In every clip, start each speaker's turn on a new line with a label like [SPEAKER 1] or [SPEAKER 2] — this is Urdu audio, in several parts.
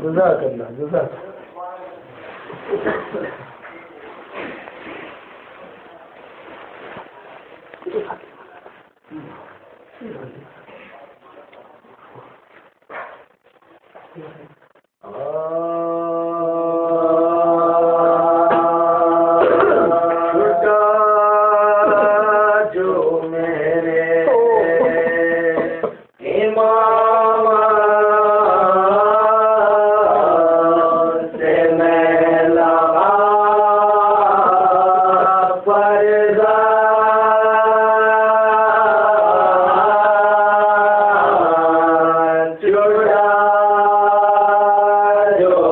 [SPEAKER 1] جزاک اللہ جزاک
[SPEAKER 2] جو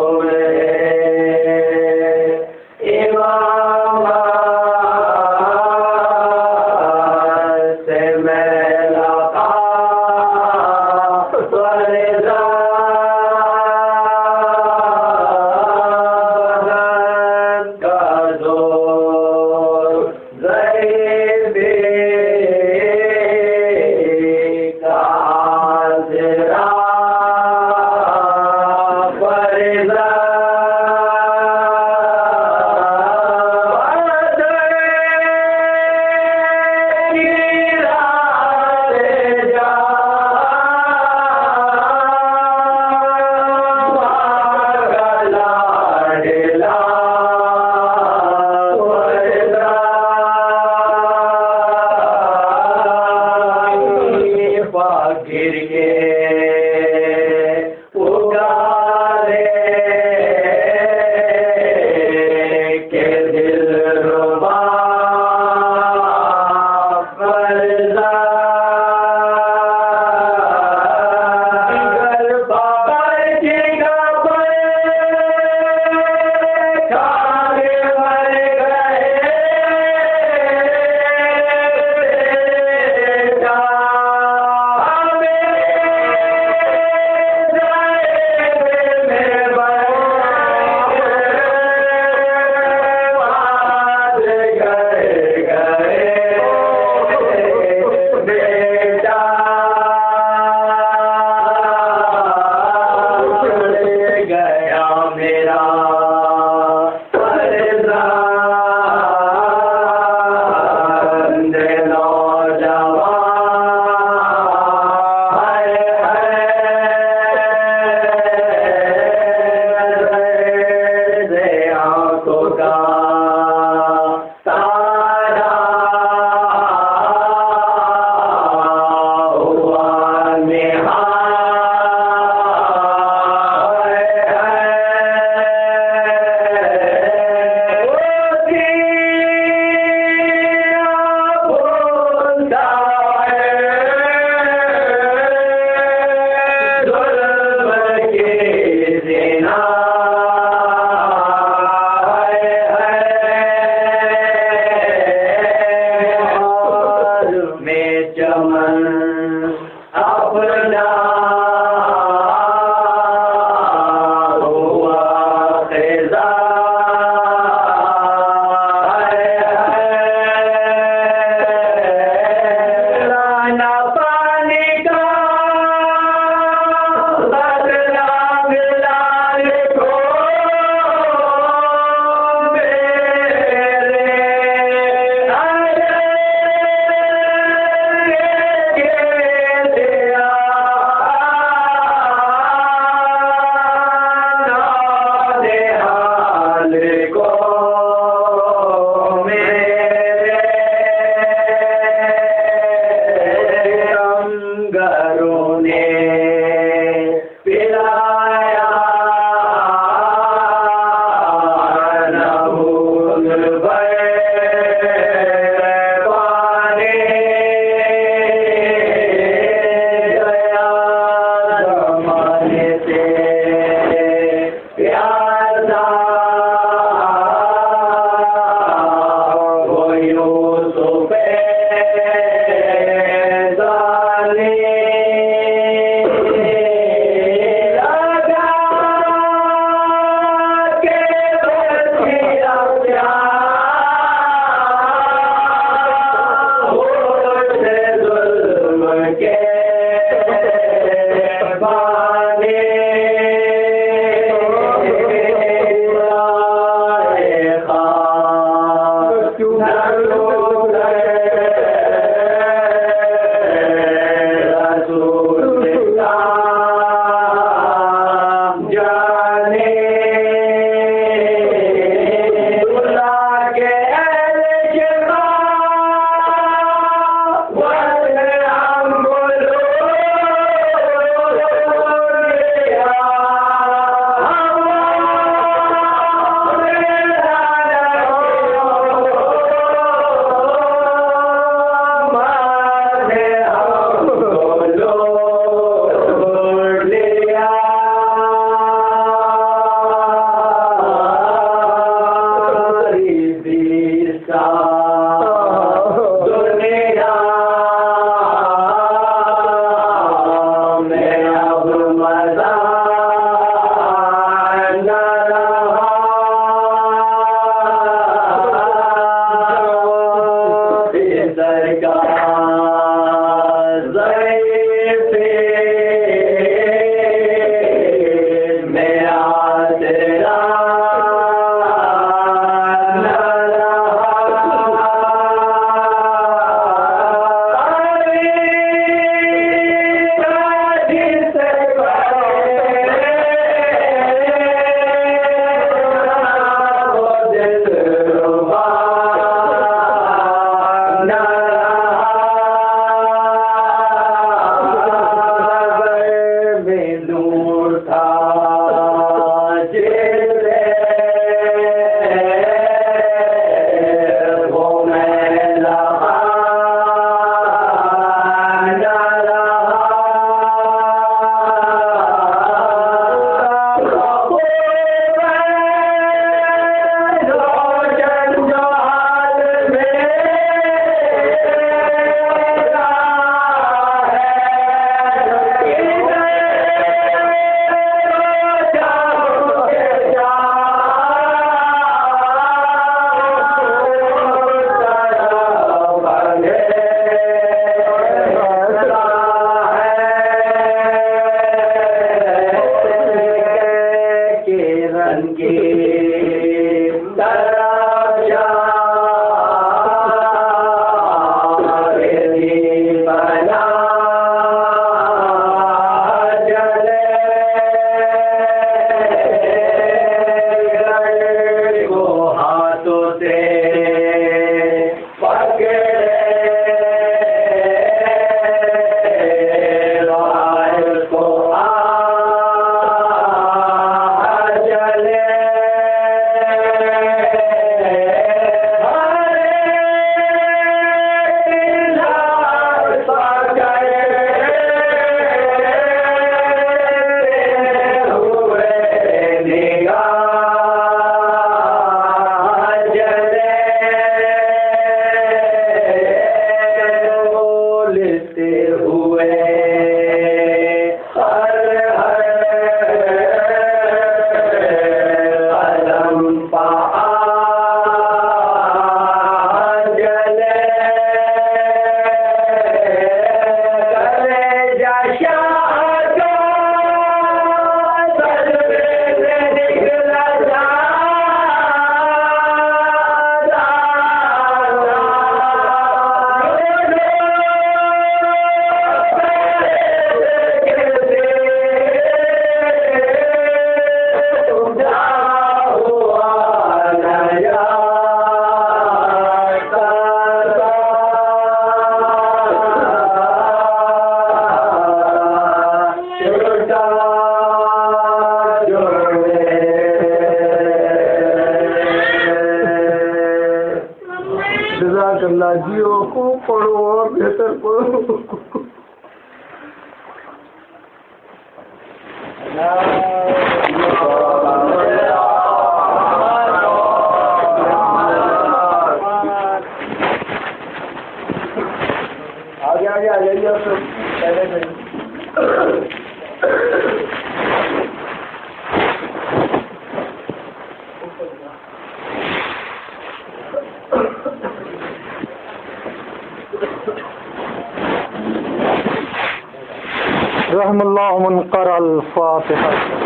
[SPEAKER 1] رحم اللہ من قرأ الفاتحہ.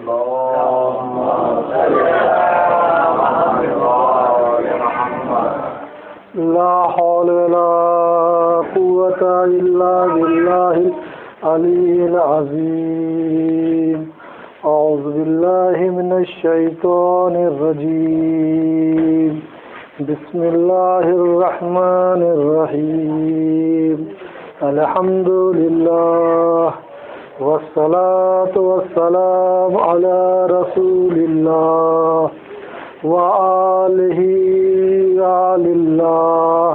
[SPEAKER 1] لا حول ولا قوة إلا بالله العلي العظيم. أعوذ بالله من الشيطان الرجيم. بسم الله الرحمن الرحيم. الحمد لله والصلاة والسلام على رسول الله وآله وآل الله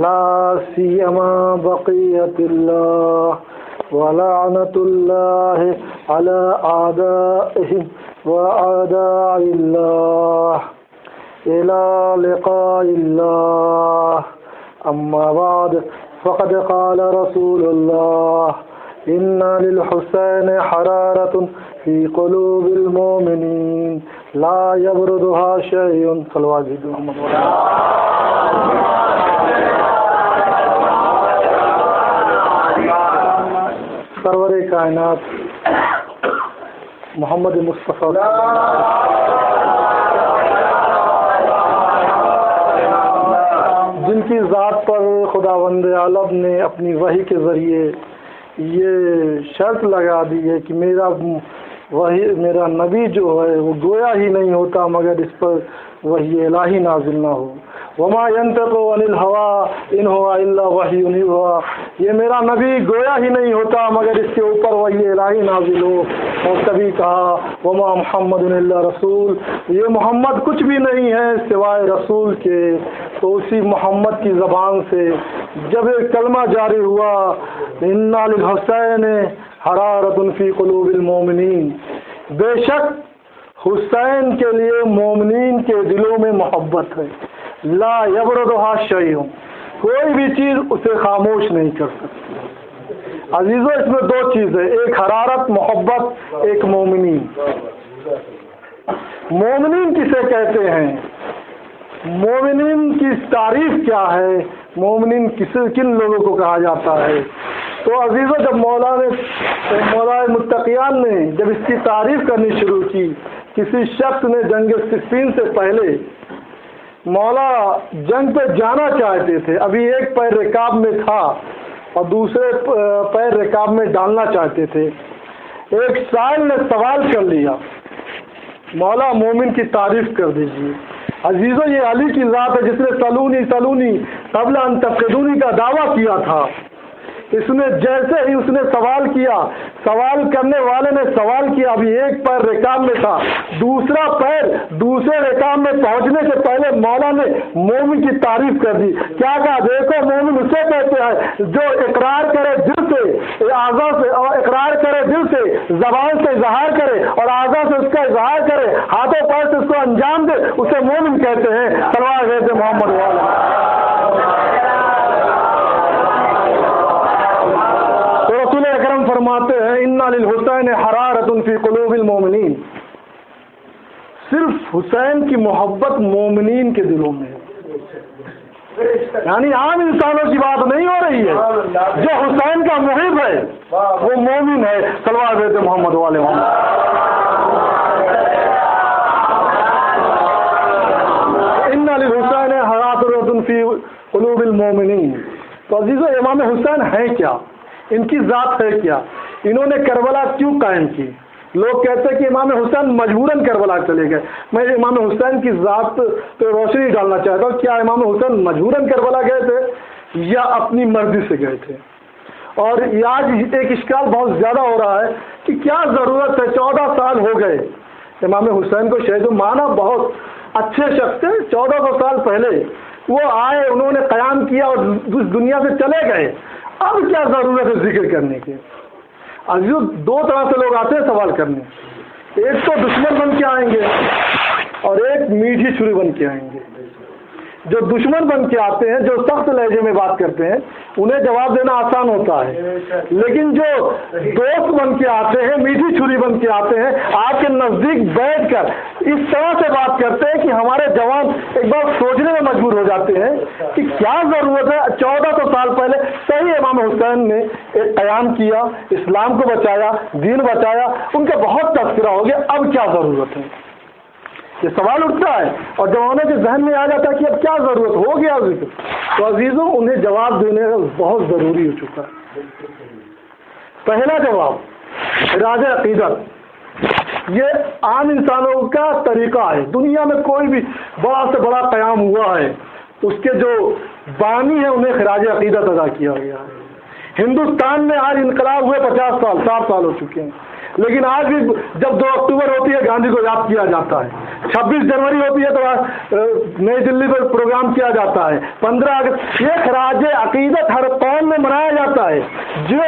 [SPEAKER 1] لا سيما بقية الله ولعنة الله على أعدائهم وأعداء الله إلى لقاء الله. أما بعد فقد قال رسول الله إن للحسين حرارة في قلوب المؤمنين لا يبردها شيء. صلوات محمد. سرور کائنات محمد مصطفیٰ جن کی ذات پر خداوند عالم نے اپنی وحی کے ذریعے یہ شرط لگا دی ہے کہ میرا نبی جو ہے وہ گویا ہی نہیں ہوتا مگر اس پر وحی الہی نازل نہ ہو. وما ينطق عن الهوى ان هو الا وحی یوحى. یہ میرا نبی گویا ہی نہیں ہوتا مگر اس کے اوپر وحی الہی نازل ہو. اور کبھی کہا وما محمد الا رسول. یہ محمد کچھ بھی نہیں ہے سوائے رسول کے. تو اسی محمد کی زبان سے جب ایک کلمہ جاری ہوا انا للحسین حرارۃ فی قلوب المؤمنین، بے شک حسین کے لیے مومنین کے دلوں میں محبت ہے. لا یبردها شیء، کوئی بھی چیز اسے خاموش نہیں کر سکتی. عزیزو اس میں دو چیزیں، ایک حرارت محبت، ایک مومنین. مومنین کسے کہتے ہیں؟ مومنین کی تعریف کیا ہے؟ مومنین کن لوگوں کو کہا جاتا ہے؟ تو عزیزو جب مولا متقیان نے جب اس کی تعریف کرنی شروع کی، کسی شخص نے جنگ صفین سے پہلے مولا جنگ پہ جانا چاہتے تھے، ابھی ایک پیر رکاب میں تھا اور دوسرے پیر رکاب میں ڈالنا چاہتے تھے. ایک سائل نے سوال کر لیا مولا مومن کی تعریف کر دیجیے. عزیزو یہ علی کی ذات ہے جس نے سلونی قبل ان تفقدونی کا دعویٰ کیا تھا. اس نے جیسے ہی اس نے سوال کیا، سوال کرنے والے نے سوال کیا، ابھی ایک پیر رکاب میں تھا، دوسرا پیر دوسرے رکاب میں پہنچنے سے پہلے مولا نے مومن کی تعریف کر دی. کیا کہا؟ دیکھو مومن اسے کہتے ہیں جو اقرار کرے دل سے، اعضاء سے، اور اقرار کرے دل سے، زبان سے اظہار کرے اور اعضاء سے اس کا اظہار کرے، ہاتھوں پیر سے اس کو انجام دے، اسے مومن کہتے ہیں. صلوات محمد والا. فرماتے ہیں انا للحسین حرارۃ فی قلوب المؤمنین، صرف حسین کی محبت مومنین کے دلوں میں ہے. یعنی عام انسانوں کی بات نہیں ہو رہی ہے، جو حسین کا محب ہے وہ مومن ہے. صلوات محمد والے محمد. انا للحسین حرارۃ فی قلوب المؤمنین. تو عزیزو امام حسین ہے کیا؟ ان کی ذات ہے کیا؟ انہوں نے کربلا کیوں قائم کی؟ لوگ کہتے ہیں کہ امام حسین مجبوراً کربلا چلے گئے. میں امام حسین کی ذات پہ روشنی ڈالنا چاہتا ہوں. کیا امام حسین مجبوراً کربلا گئے تھے یا اپنی مرضی سے گئے تھے؟ اور آج ایک اشکال بہت زیادہ ہو رہا ہے کہ کیا ضرورت ہے، 14 سال ہو گئے امام حسین کو شہید. مانا بہت اچھے شخص تھے، 1400 سال پہلے وہ آئے، انہوں نے قیام کیا اور دنیا سے چلے گئے. اب کیا ضرورت ہے ذکر کرنے کی؟ عزیزو دو طرح سے لوگ آتے ہیں سوال کرنے. ایک تو دشمن بن کے آئیں گے اور ایک میٹھی چھری بن کے آئیں گے. جو دشمن بن کے آتے ہیں، جو سخت لہجے میں بات کرتے ہیں، انہیں جواب دینا آسان ہوتا ہے. لیکن جو دوست بن کے آتے ہیں، میٹھی چھری بن کے آتے ہیں، آپ کے نزدیک بیٹھ کر اس طرح سے بات کرتے ہیں کہ ہمارے جوان ایک بار سوچنے میں مجبور ہو جاتے ہیں کہ کیا ضرورت ہے. 1400 سال پہلے صحیح امام حسین نے قیام کیا، اسلام کو بچایا، دین بچایا. ان کے بہت تذکرے تذکرہ ہو گیا، اب کیا ضرورت ہے؟ یہ سوال اٹھتا ہے اور جوانوں کے ذہن میں آ جاتا ہے کہ اب کیا ضرورت ہو گیا ذکر. تو عزیزوں انہیں جواب دینے کا بہت ضروری ہو چکا ہے. پہلا جواب خراج عقیدت. یہ عام انسانوں کا طریقہ ہے. دنیا میں کوئی بھی بڑا سے بڑا قیام ہوا ہے، اس کے جو بانی ہیں انہیں خراج عقیدت ادا کیا گیا ہے. ہندوستان میں آج انقلاب ہوئے 50 سال 60 سال ہو چکے ہیں، لیکن آج بھی جب 2 اکتوبر ہوتی ہے گاندھی کو یاد کیا جاتا ہے، 26 جنوری ہوتی ہے تو نئی دلی پر پروگرام کیا جاتا ہے، 15 اگست. یہ خراج عقیدت ہر قوم میں منایا جاتا ہے. جو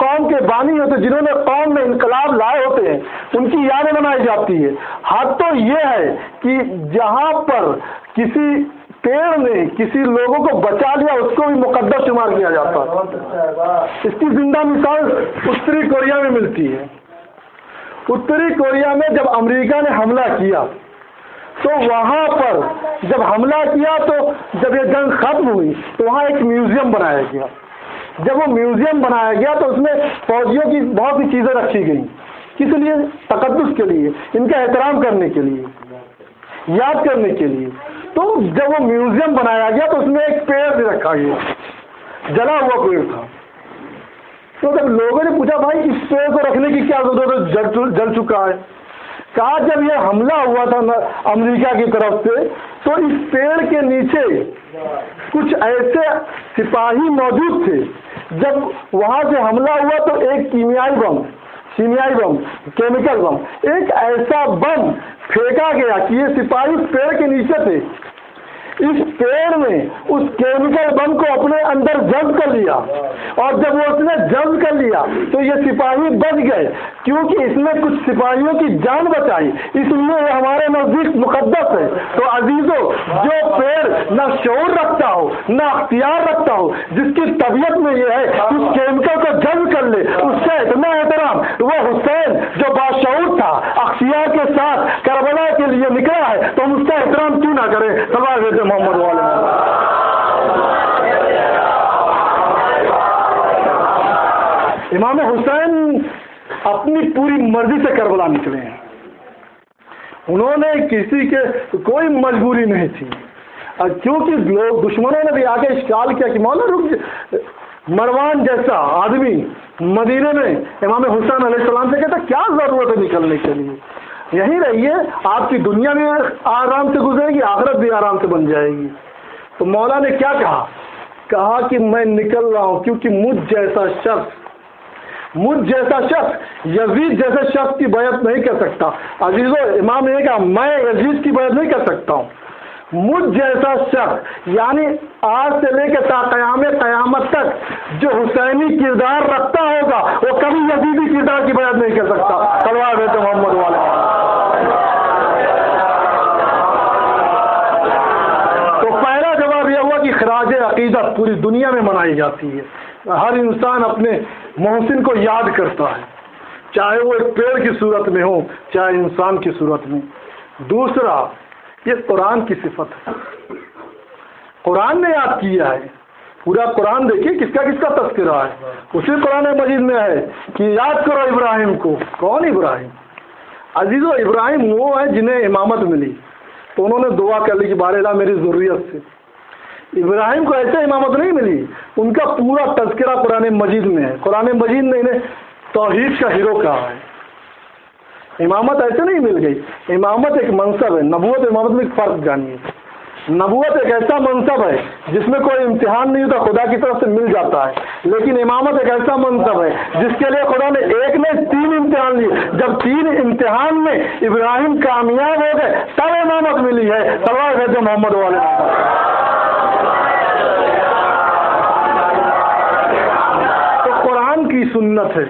[SPEAKER 1] قوم کے بانی ہوتے جنہوں نے قوم میں انقلاب لائے ہوتے ہیں ان کی یادیں منائی جاتی ہے. حد تو یہ ہے کہ جہاں پر کسی پیڑ نے کسی لوگوں کو بچا لیا اس کو بھی مقدس شمار کیا جاتا ہے. اس کی زندہ مثال اتری کوریا میں ملتی ہے. اتری کوریا میں جب امریکہ نے حملہ کیا تو وہاں پر جب حملہ کیا تو جب یہ جنگ ختم ہوئی تو وہاں ایک میوزیم بنایا گیا. جب وہ میوزیم بنایا گیا تو اس میں فوجیوں کی بہت سی چیزیں رکھی گئیں. کس لیے؟ تقدس کے لیے، ان کا احترام کرنے کے لیے، یاد کرنے کے لیے. تو جب وہ میوزیم بنایا گیا تو اس میں ایک پیڑ بھی رکھا گیا، جلا ہوا پیڑ تھا. تو جب لوگوں نے پوچھا بھائی اس پیڑ کو رکھنے کی کیا ضرورت ہے، جل چکا ہے. کہا جب یہ حملہ ہوا تھا امریکہ کی طرف سے تو اس پیڑ کے نیچے کچھ ایسے سپاہی موجود تھے. جب وہاں سے حملہ ہوا تو ایک کیمیائی بم کیمیکل بم، ایک ایسا بم پھینکا گیا کہ یہ سپاہی اس پیڑ کے نیچے تھے. اس پیڑ نے اس کیمیکل بم کو اپنے اندر جذب کر لیا، اور جب وہ اس نے جذب کر لیا تو یہ سپاہی بچ گئے کیونکہ اس نے کچھ سپاہیوں کی جان بچائی، اس لیے یہ ہمارے نزدیک مقدس ہے. تو عزیزوں، جو پیڑ نہ شعور رکھتا ہو نہ اختیار رکھتا ہو، جس کی طبیعت میں یہ ہے اس کیمیکل کو جذب کر لے، اس کا اتنا احترام. وہ حسین جو باشعور تھا، اختیار کے ساتھ کربلا کے لیے نکلا ہے، تو ہم اس کا احترام کیوں نہ کریں؟ سوال ہے محمد والے. امام حسین اپنی پوری مرضی سے کربلا نکلے ہیں. انہوں نے کسی کے کوئی مجبوری نہیں تھی، کیونکہ لوگ دشمنوں نے بھی آگے اشکال کیا کہ مولانا مروان جیسا آدمی مدینے میں امام حسین علیہ السلام سے کہتا کیا ضرورت ہے نکلنے کے لیے، یہیں رہیے، آپ کی دنیا بھی آرام سے گزرے گی، آخرت بھی آرام سے بن جائے گی. تو مولا نے کیا کہا کہ میں نکل رہا ہوں کیونکہ مجھ جیسا شخص یزید جیسے شخص کی بیعت نہیں کر سکتا. عزیزو، امام نے کہا میں یزید کی بیعت نہیں کر سکتا ہوں. مجھ جیسا شخص یعنی آج سے لے کے تا قیامت تک جو حسینی کردار رکھتا ہوگا وہ کبھی یزیدی کردار کی بیعت نہیں کر سکتا. تلوار ہے تو محمد والے. تو پہلا جواب یہ ہوا کہ خراج عقیدت پوری دنیا میں منائی جاتی ہے. ہر انسان اپنے محسن کو یاد کرتا ہے، چاہے وہ ایک پیڑ کی صورت میں ہو چاہے انسان کی صورت میں. دوسرا، یہ قرآن کی صفت ہے، قرآن نے یاد کیا ہے. پورا قرآن دیکھیے کس کا تذکرہ ہے. اسی قرآن مجید میں ہے کہ یاد کرو ابراہیم کو. کون ابراہیم؟ عزیزو، ابراہیم وہ ہے جنہیں امامت ملی تو انہوں نے دعا کر لی کہ بار الہ میری ذریت سے. ابراہیم کو ایسے امامت نہیں ملی، ان کا پورا تذکرہ قرآن مجید میں ہے. قرآن مجید نے انہیں توحید کا ہیرو کہا ہے. امامت ایسے نہیں مل گئی. امامت ایک منصب ہے. نبوت امامت میں ایک فرق جانیے. نبوت ایک ایسا منصب ہے جس میں کوئی امتحان نہیں ہوتا، خدا کی طرف سے مل جاتا ہے. لیکن امامت ایک ایسا منصب ہے جس کے لیے خدا نے ایک نہیں 3 امتحان لیے. جب 3 امتحان میں ابراہیم کامیاب ہو گئے تب امامت ملی ہے. سوال ہے جو محمد والے. تو قرآن کی سنت ہے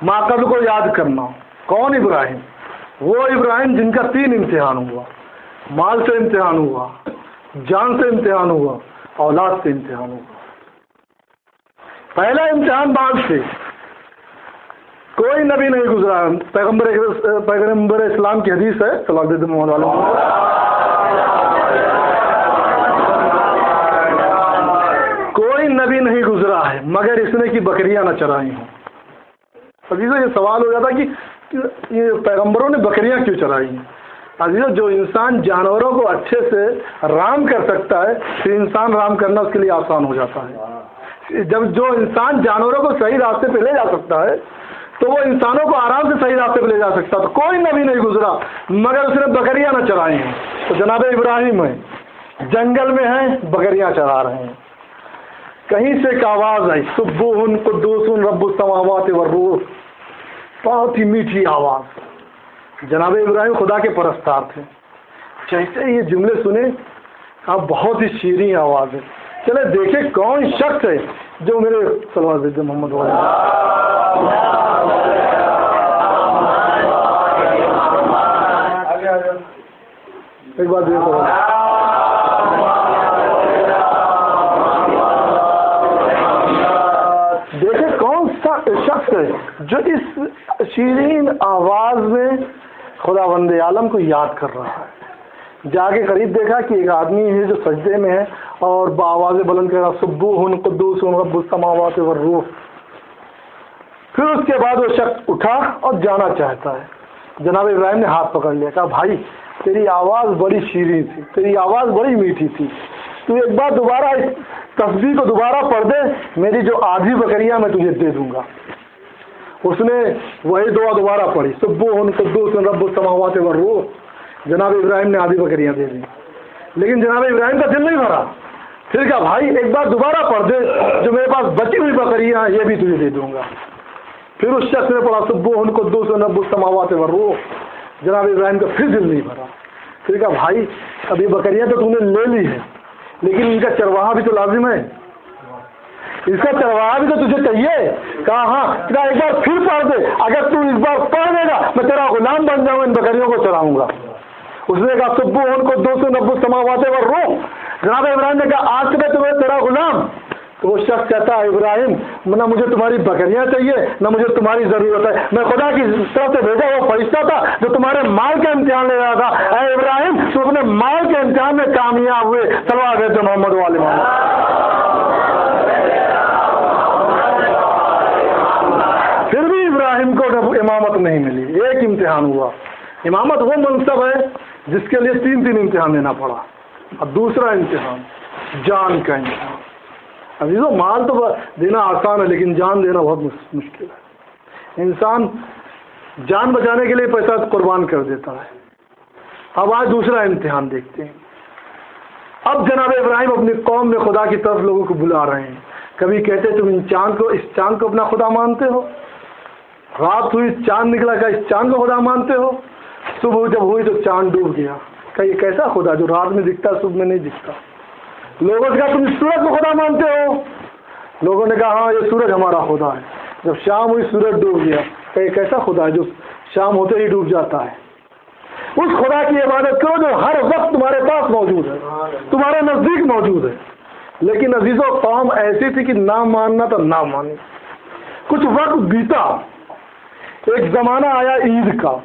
[SPEAKER 1] ماقبل کو یاد کرنا. کون ابراہیم؟ وہ ابراہیم جن کا 3 امتحان ہوا. مال سے امتحان ہوا، جان سے امتحان ہوا، اولاد سے امتحان ہوا. پہلا امتحان مال سے. کوئی نبی نہیں گزرا. پیغمبر اسلام کی حدیث ہے صلی اللہ علیہ وسلم، کوئی نبی نہیں گزرا ہے مگر اس نے کی بکریاں نہ چرائی ہوں. عزیزو، یہ سوال ہو جاتا کہ کہ یہ پیغمبروں نے بکریاں کیوں چرائی ہیں؟ عزیزو جو انسان جانوروں کو اچھے سے رام کر سکتا ہے پھر انسان رام کرنا اس کے لیے آسان ہو جاتا ہے۔ جب جو انسان جانوروں کو صحیح راستے پہ لے جا سکتا ہے تو وہ انسانوں کو آرام سے صحیح راستے پہ لے جا سکتا، تو کوئی نبی نہیں گزرا مگر اس نے بکریاں نہ چرائی ہیں۔ تو جناب ابراہیم ہیں، جنگل میں ہیں، بکریاں چرا رہے ہیں، کہیں سے ایک آواز آئی، سبوح قدوس رب السماوات والروح، بہت ہی میٹھی آواز۔ جناب ابراہیم خدا کے پرستار تھے، جیسے یہ جملے سنے آپ بہت ہی شیریں آواز ہے، چلے دیکھیں کون شخص ہے جو میرے صلوات محمد ایک بات دیکھو، دیکھیں کون سا شخص ہے جو اس شیرین آواز میں خدا بند عالم کو یاد کر رہا ہے۔ جا کے قریب دیکھا کہ ایک آدمی ہے جو سجدے میں ہے اور بآواز بلند کہہ رہا سبوح قدوس رب السماوات والروح۔ پھر اس کے بعد وہ شخص اٹھا اور جانا چاہتا ہے۔ جناب ابراہیم نے ہاتھ پکڑ لیا، کہا بھائی تیری آواز بڑی شیریں تھی، تیری آواز بڑی میٹھی تھی، تو ایک بار دوبارہ اس تسبیح کو دوبارہ پڑھ دے، میری جو آدھی بکریاں میں تجھے دے دوں گا۔ اس نے وہی دعا دوبارہ پڑھی، سبوح قدوس رب السماوات والروح۔ جناب ابراہیم نے آدھی بکریاں دے دی، لیکن جناب ابراہیم کا دل نہیں بھرا۔ پھر کہا بھائی ایک بار دوبارہ پڑھ دے، جو میرے پاس بچی ہوئی بکریاں ہیں یہ بھی تجھے دے دوں گا۔ پھر اس شخص نے پڑھا سبوح قدوس رب السماوات والروح۔ جناب ابراہیم کا پھر دل نہیں بھرا۔ پھر کہا بھائی ابھی بکریاں تو نے لے لی ہے، لیکن ان کا چرواہا بھی تو لازم ہے، اس کا چرواہا بھی تو تجھے چاہیے۔ کہا ہاں، ایک بار پھر پڑھ دے، اگر تو اس بار پڑھ دے گا میں تیرا غلام بن جاؤں گا، ان بکریوں کو چراؤں گا۔ اس نے کہا سبوح قدوس رب السماوات والروح۔ جناب ابراہیم نے کہا آج سے میں تیرا غلام۔ تو وہ شخص کہتا ہے ابراہیم نہ مجھے تمہاری بکریاں چاہیے نہ مجھے تمہاری ضرورت ہے، میں خدا کی طرف سے بھیجا ہوا فرشتہ تھا جو تمہارے مال کا امتحان لے رہا تھا۔ اے ابراہیم تو اپنے مال کے امتحان میں کامیاب ہوئے، صلوات ہے محمد والے پھر بھی ابراہیم کو امامت نہیں ملی، ایک امتحان ہوا۔ امامت وہ منصب ہے جس کے لیے تین امتحان دینا پڑا، اور دوسرا امتحان جان کا امتحان۔ عزیزو مال تو دینا آسان ہے لیکن جان دینا بہت مشکل ہے۔ انسان جان بچانے کے لیے پیسہ قربان کر دیتا ہے۔ اب آج دوسرا امتحان دیکھتے ہیں۔ اب جناب ابراہیم اپنی قوم میں خدا کی طرف لوگوں کو بلا رہے ہیں۔ کبھی کہتے تم اس چاند کو اپنا خدا مانتے ہو، رات ہوئی چاند نکلا، کہ اس چاند کو خدا مانتے ہو، صبح جب ہوئی تو چاند ڈوب گیا، کہ یہ کیسا خدا جو رات میں دکھتا صبح میں نہیں دکھتا۔ لوگوں نے کہا تم اس سورج کو خدا مانتے ہو، لوگوں نے کہا ہاں یہ سورج ہمارا خدا ہے۔ جب شام ہوئی سورج ڈوب گیا، کہ یہ کیسا خدا ہے جو شام ہوتے ہی ڈوب جاتا ہے۔ اس خدا کی عبادت کرو جو ہر وقت تمہارے پاس موجود ہے، تمہارے نزدیک موجود ہے۔ لیکن عزیزو قوم ایسی تھی کہ نہ ماننا تو نہ مانی۔ کچھ وقت بیتا، ایک زمانہ آیا عید کا،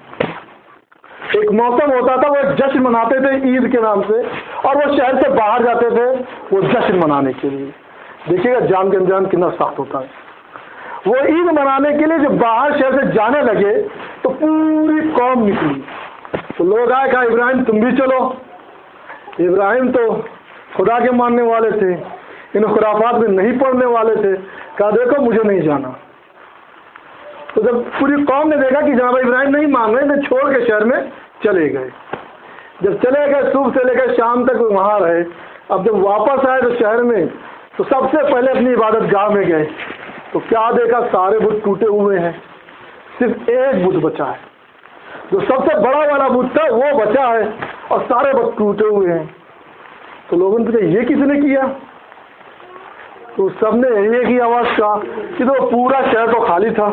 [SPEAKER 1] ایک موسم ہوتا تھا، وہ ایک جشن مناتے تھے عید کے نام سے، اور وہ شہر سے باہر جاتے تھے وہ جشن منانے کے لیے۔ دیکھیے گا جان کا امتحان کتنا سخت ہوتا ہے۔ وہ عید منانے کے لیے جب باہر شہر سے جانے لگے تو پوری قوم نکلی، تو لوگ آئے، کہا ابراہیم تم بھی چلو۔ ابراہیم تو خدا کے ماننے والے تھے، ان خرافات میں نہیں پڑھنے والے تھے، کہا دیکھو مجھے نہیں جانا۔ تو جب پوری قوم نے دیکھا کہ جناب ابراہیم نہیں مان رہے تو چھوڑ کے شہر میں چلے گئے۔ جب چلے گئے صبح سے لے کر شام تک وہاں رہے۔ اب جب واپس آئے تو شہر میں تو سب سے پہلے اپنی عبادت گاہ میں گئے تو کیا دیکھا، سارے بت ٹوٹے ہوئے ہیں، صرف ایک بت بچا ہے، جو سب سے بڑا والا بت تھا وہ بچا ہے، اور سارے بت ٹوٹے ہوئے ہیں۔ تو لوگوں نے پوچھا یہ کس نے کیا؟ تو سب نے ایک ہی آواز کہا کہ تو پورا شہر تو خالی تھا،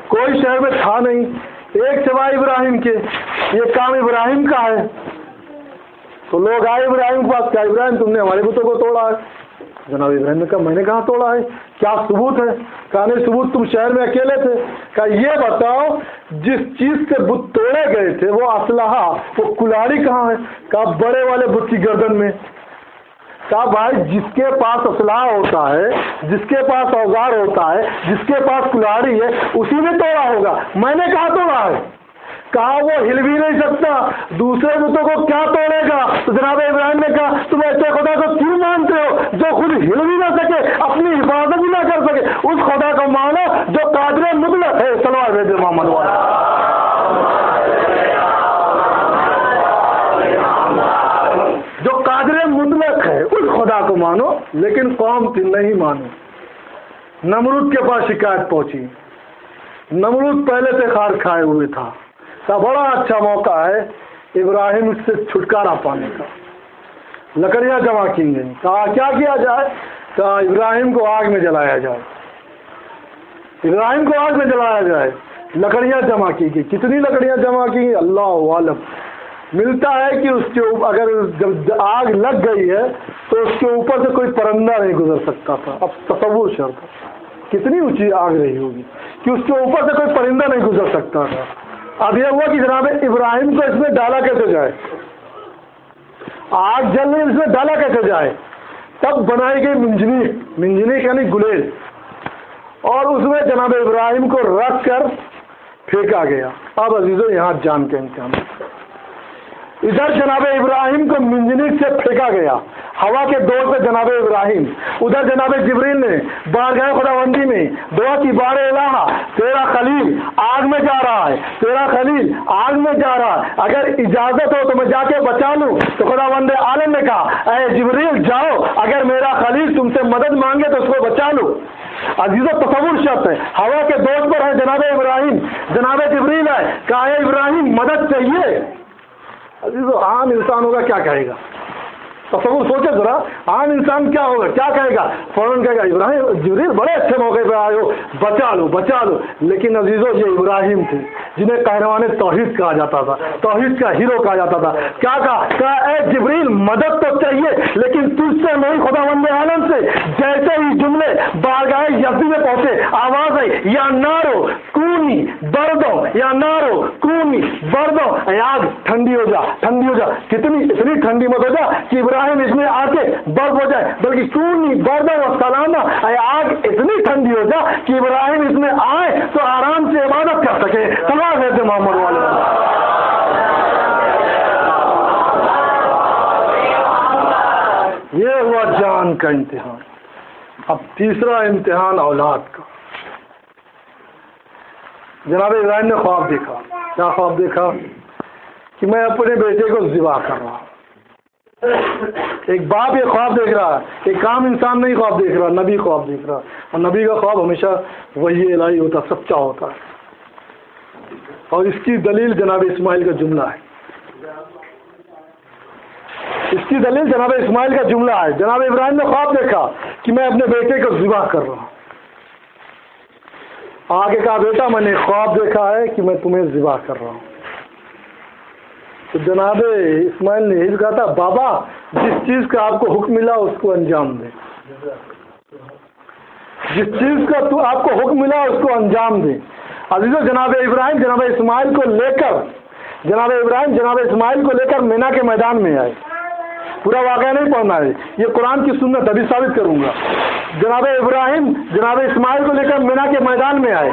[SPEAKER 1] کوئی شہر میں تھا نہیں ایک سوائے ابراہیم کے، یہ کام ابراہیم کا ہے۔ تو لوگ آئے ابراہیم کے پاس، کیا ابراہیم تم نے ہمارے بتوں کو توڑا ہے؟ جناب ابراہیم نے کہا میں نے کہاں توڑا ہے، کیا ثبوت ہے؟ کہا نہیں ثبوت، تم شہر میں اکیلے تھے۔ کہا یہ بتاؤ جس چیز سے بت توڑے گئے تھے وہ اسلحہ، وہ کلاڑی کہاں ہے؟ کہا بڑے والے بت کی گردن میں۔ کہا بھائی جس کے پاس اسلحہ ہوتا ہے، جس کے پاس اوزار ہوتا ہے، جس کے پاس کلاڑی ہے، اسی نے توڑا ہوگا، میں نے کہاں توڑا ہے؟ کہا وہ ہل بھی نہیں سکتا، دوسرے بتوں کو کیا توڑے گا؟ تو جناب ابراہیم نے کہا تم ایسے خدا کو کیوں مانتے ہو جو خود ہل بھی نہ سکے، اپنی حفاظت بھی نہ کر سکے؟ اس خدا کو مانو جو قادر مطلق ہے۔ صلوات بھیجے محمد والا۔ جو قادر مطلق ہے اس خدا کو مانو، لیکن قوم تھی نہیں مانو۔ نمرود کے پاس شکایت پہنچی، نمرود پہلے سے خار کھائے ہوئے تھا، بڑا اچھا موقع ہے ابراہیم اس سے چھٹکارا پانے کا۔ لکڑیاں جمع کی گئی، کہا کیا کیا جائے؟ کہا ابراہیم کو آگ میں جلایا جائے، ابراہیم کو آگ میں جلایا جائے۔ لکڑیاں جمع کی گئی، کتنی لکڑیاں جمع کی گئی اللہ عالم۔ ملتا ہے کہ اس کے اگر جب آگ لگ گئی ہے تو اس کے اوپر سے کوئی پرندہ نہیں گزر سکتا تھا۔ اب تصور شرط، کتنی اونچی آگ رہی ہوگی کہ اس کے اوپر سے کوئی پرندہ نہیں گزر سکتا تھا۔ اب یہ ہوا کہ جناب ابراہیم کو اس میں ڈالا کیسے جائے، آگ جل رہی اس میں ڈالا کیسے جائے؟ تب بنائی گئی منجنیق یعنی گلیل، اور اس میں جناب ابراہیم کو رکھ کر پھینکا گیا۔ اب عزیزو یہاں جان کے امتحان، ادھر جناب ابراہیم کو منجنیق سے پھینکا گیا ہوا کے دور پہ جناب ابراہیم، ادھر جناب جبریل نے بارگاہ خداوندی میں دعا کی، بار الہ تیرا خلیل آگ میں جا رہا ہے، تیرا خلیل آگ میں جا رہا ہے، اگر اجازت ہو تو میں جا کے بچا لوں۔ تو خداوند عالم نے کہا اے جبریل جاؤ، اگر میرا خلیل تم سے مدد مانگے تو اس کو بچا لو۔ عزیزو تصور شرط ہے، ہوا کے دوست پر ہے جناب ابراہیم، جناب جبریل ہے، کہا اے ابراہیم مدد چاہیے۔ عزیزو عام انسان ہوگا کیا کہے گا؟ تصور سوچے ذرا، عام انسان کیا ہوگا، کیا کہے گا؟ فوراً کہے گا ابراہیم جبریل بڑے اچھے موقع پہ آئے ہو، بچا لو بچا لو۔ لیکن عزیزو یہ ابراہیم تھے جنہیں قہرمان توحید کہا جاتا تھا، توحید کا ہیرو کہا جاتا تھا۔ کیا کہا اے جبریل مدد تو چاہیے لیکن تجھ سے نہیں خداوند عالم سے۔ جیسے ہی جملے بارگاہ یزدی میں پہنچے آواز آئی یا نارو کونی بردو، یا نارو کونی بردو، اے آگ ٹھنڈی ہو جا ٹھنڈی ہو جا۔ اتنی ٹھنڈی مت ہو جا کہ ابراہیم اس میں آ کے برف ہو جائے، بلکہ کونی بردو و سلاما، اے آگ اتنی ٹھنڈی ہو جا کہ ابراہیم اس میں آئے تو آرام سے عبادت کر سکے۔ سلام ہے محمد والے۔ یہ ہوا جان کا امتحان۔ اب تیسرا امتحان اولاد کا۔ جناب ابراہیم نے خواب دیکھا، کیا خواب دیکھا؟ کہ میں اپنے بیٹے کو ذبح کر رہا ہوں۔ ایک باپ یہ خواب دیکھ رہا ہے، ایک عام انسان نہیں خواب دیکھ رہا، نبی خواب دیکھ رہا، اور نبی کا خواب ہمیشہ وحی الہی ہوتا، سچا ہوتا ہے۔ اور اس کی دلیل جناب اسماعیل کا جملہ ہے، اس کی دلیل جناب اسماعیل کا جملہ ہے۔ جناب ابراہیم نے خواب دیکھا کہ میں اپنے بیٹے کو ذبح کر رہا ہوں۔ آگے کہا بیٹا میں نے خواب دیکھا ہے کہ میں تمہیں ذبح کر رہا ہوں۔ تو جناب اسماعیل نے یہی کہا تھا بابا جس چیز کا آپ کو حکم ملا اس کو انجام دیں، جس چیز کا تو آپ کو حکم ملا اس کو انجام دیں۔ عزیزو جناب ابراہیم جناب اسماعیل کو لے کر، جناب ابراہیم جناب اسماعیل کو لے کر مینا کے میدان میں آئے۔ پورا واقعہ نہیں پڑھنا ہے، یہ قرآن کی سنت ابھی ثابت کروں گا۔ جناب ابراہیم جناب اسماعیل کو لے کر مینا کے میدان میں آئے،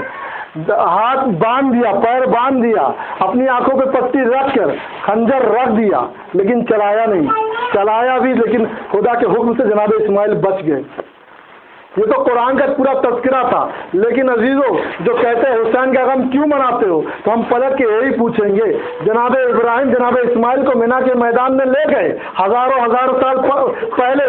[SPEAKER 1] ہاتھ باندھ دیا، پیر باندھ دیا، اپنی آنکھوں پہ پٹی رکھ کر خنجر رکھ دیا، لیکن چلایا نہیں، چلایا بھی لیکن خدا کے حکم سے جناب اسماعیل بچ گئے۔ یہ تو قرآن کا پورا تذکرہ تھا۔ لیکن عزیزو جو کہتے ہیں حسین کا غم کیوں مناتے ہو، تو ہم پلٹ کے یہی پوچھیں گے۔ جناب ابراہیم جناب اسماعیل کو مینا کے میدان میں لے گئے، ہزاروں سال پہلے،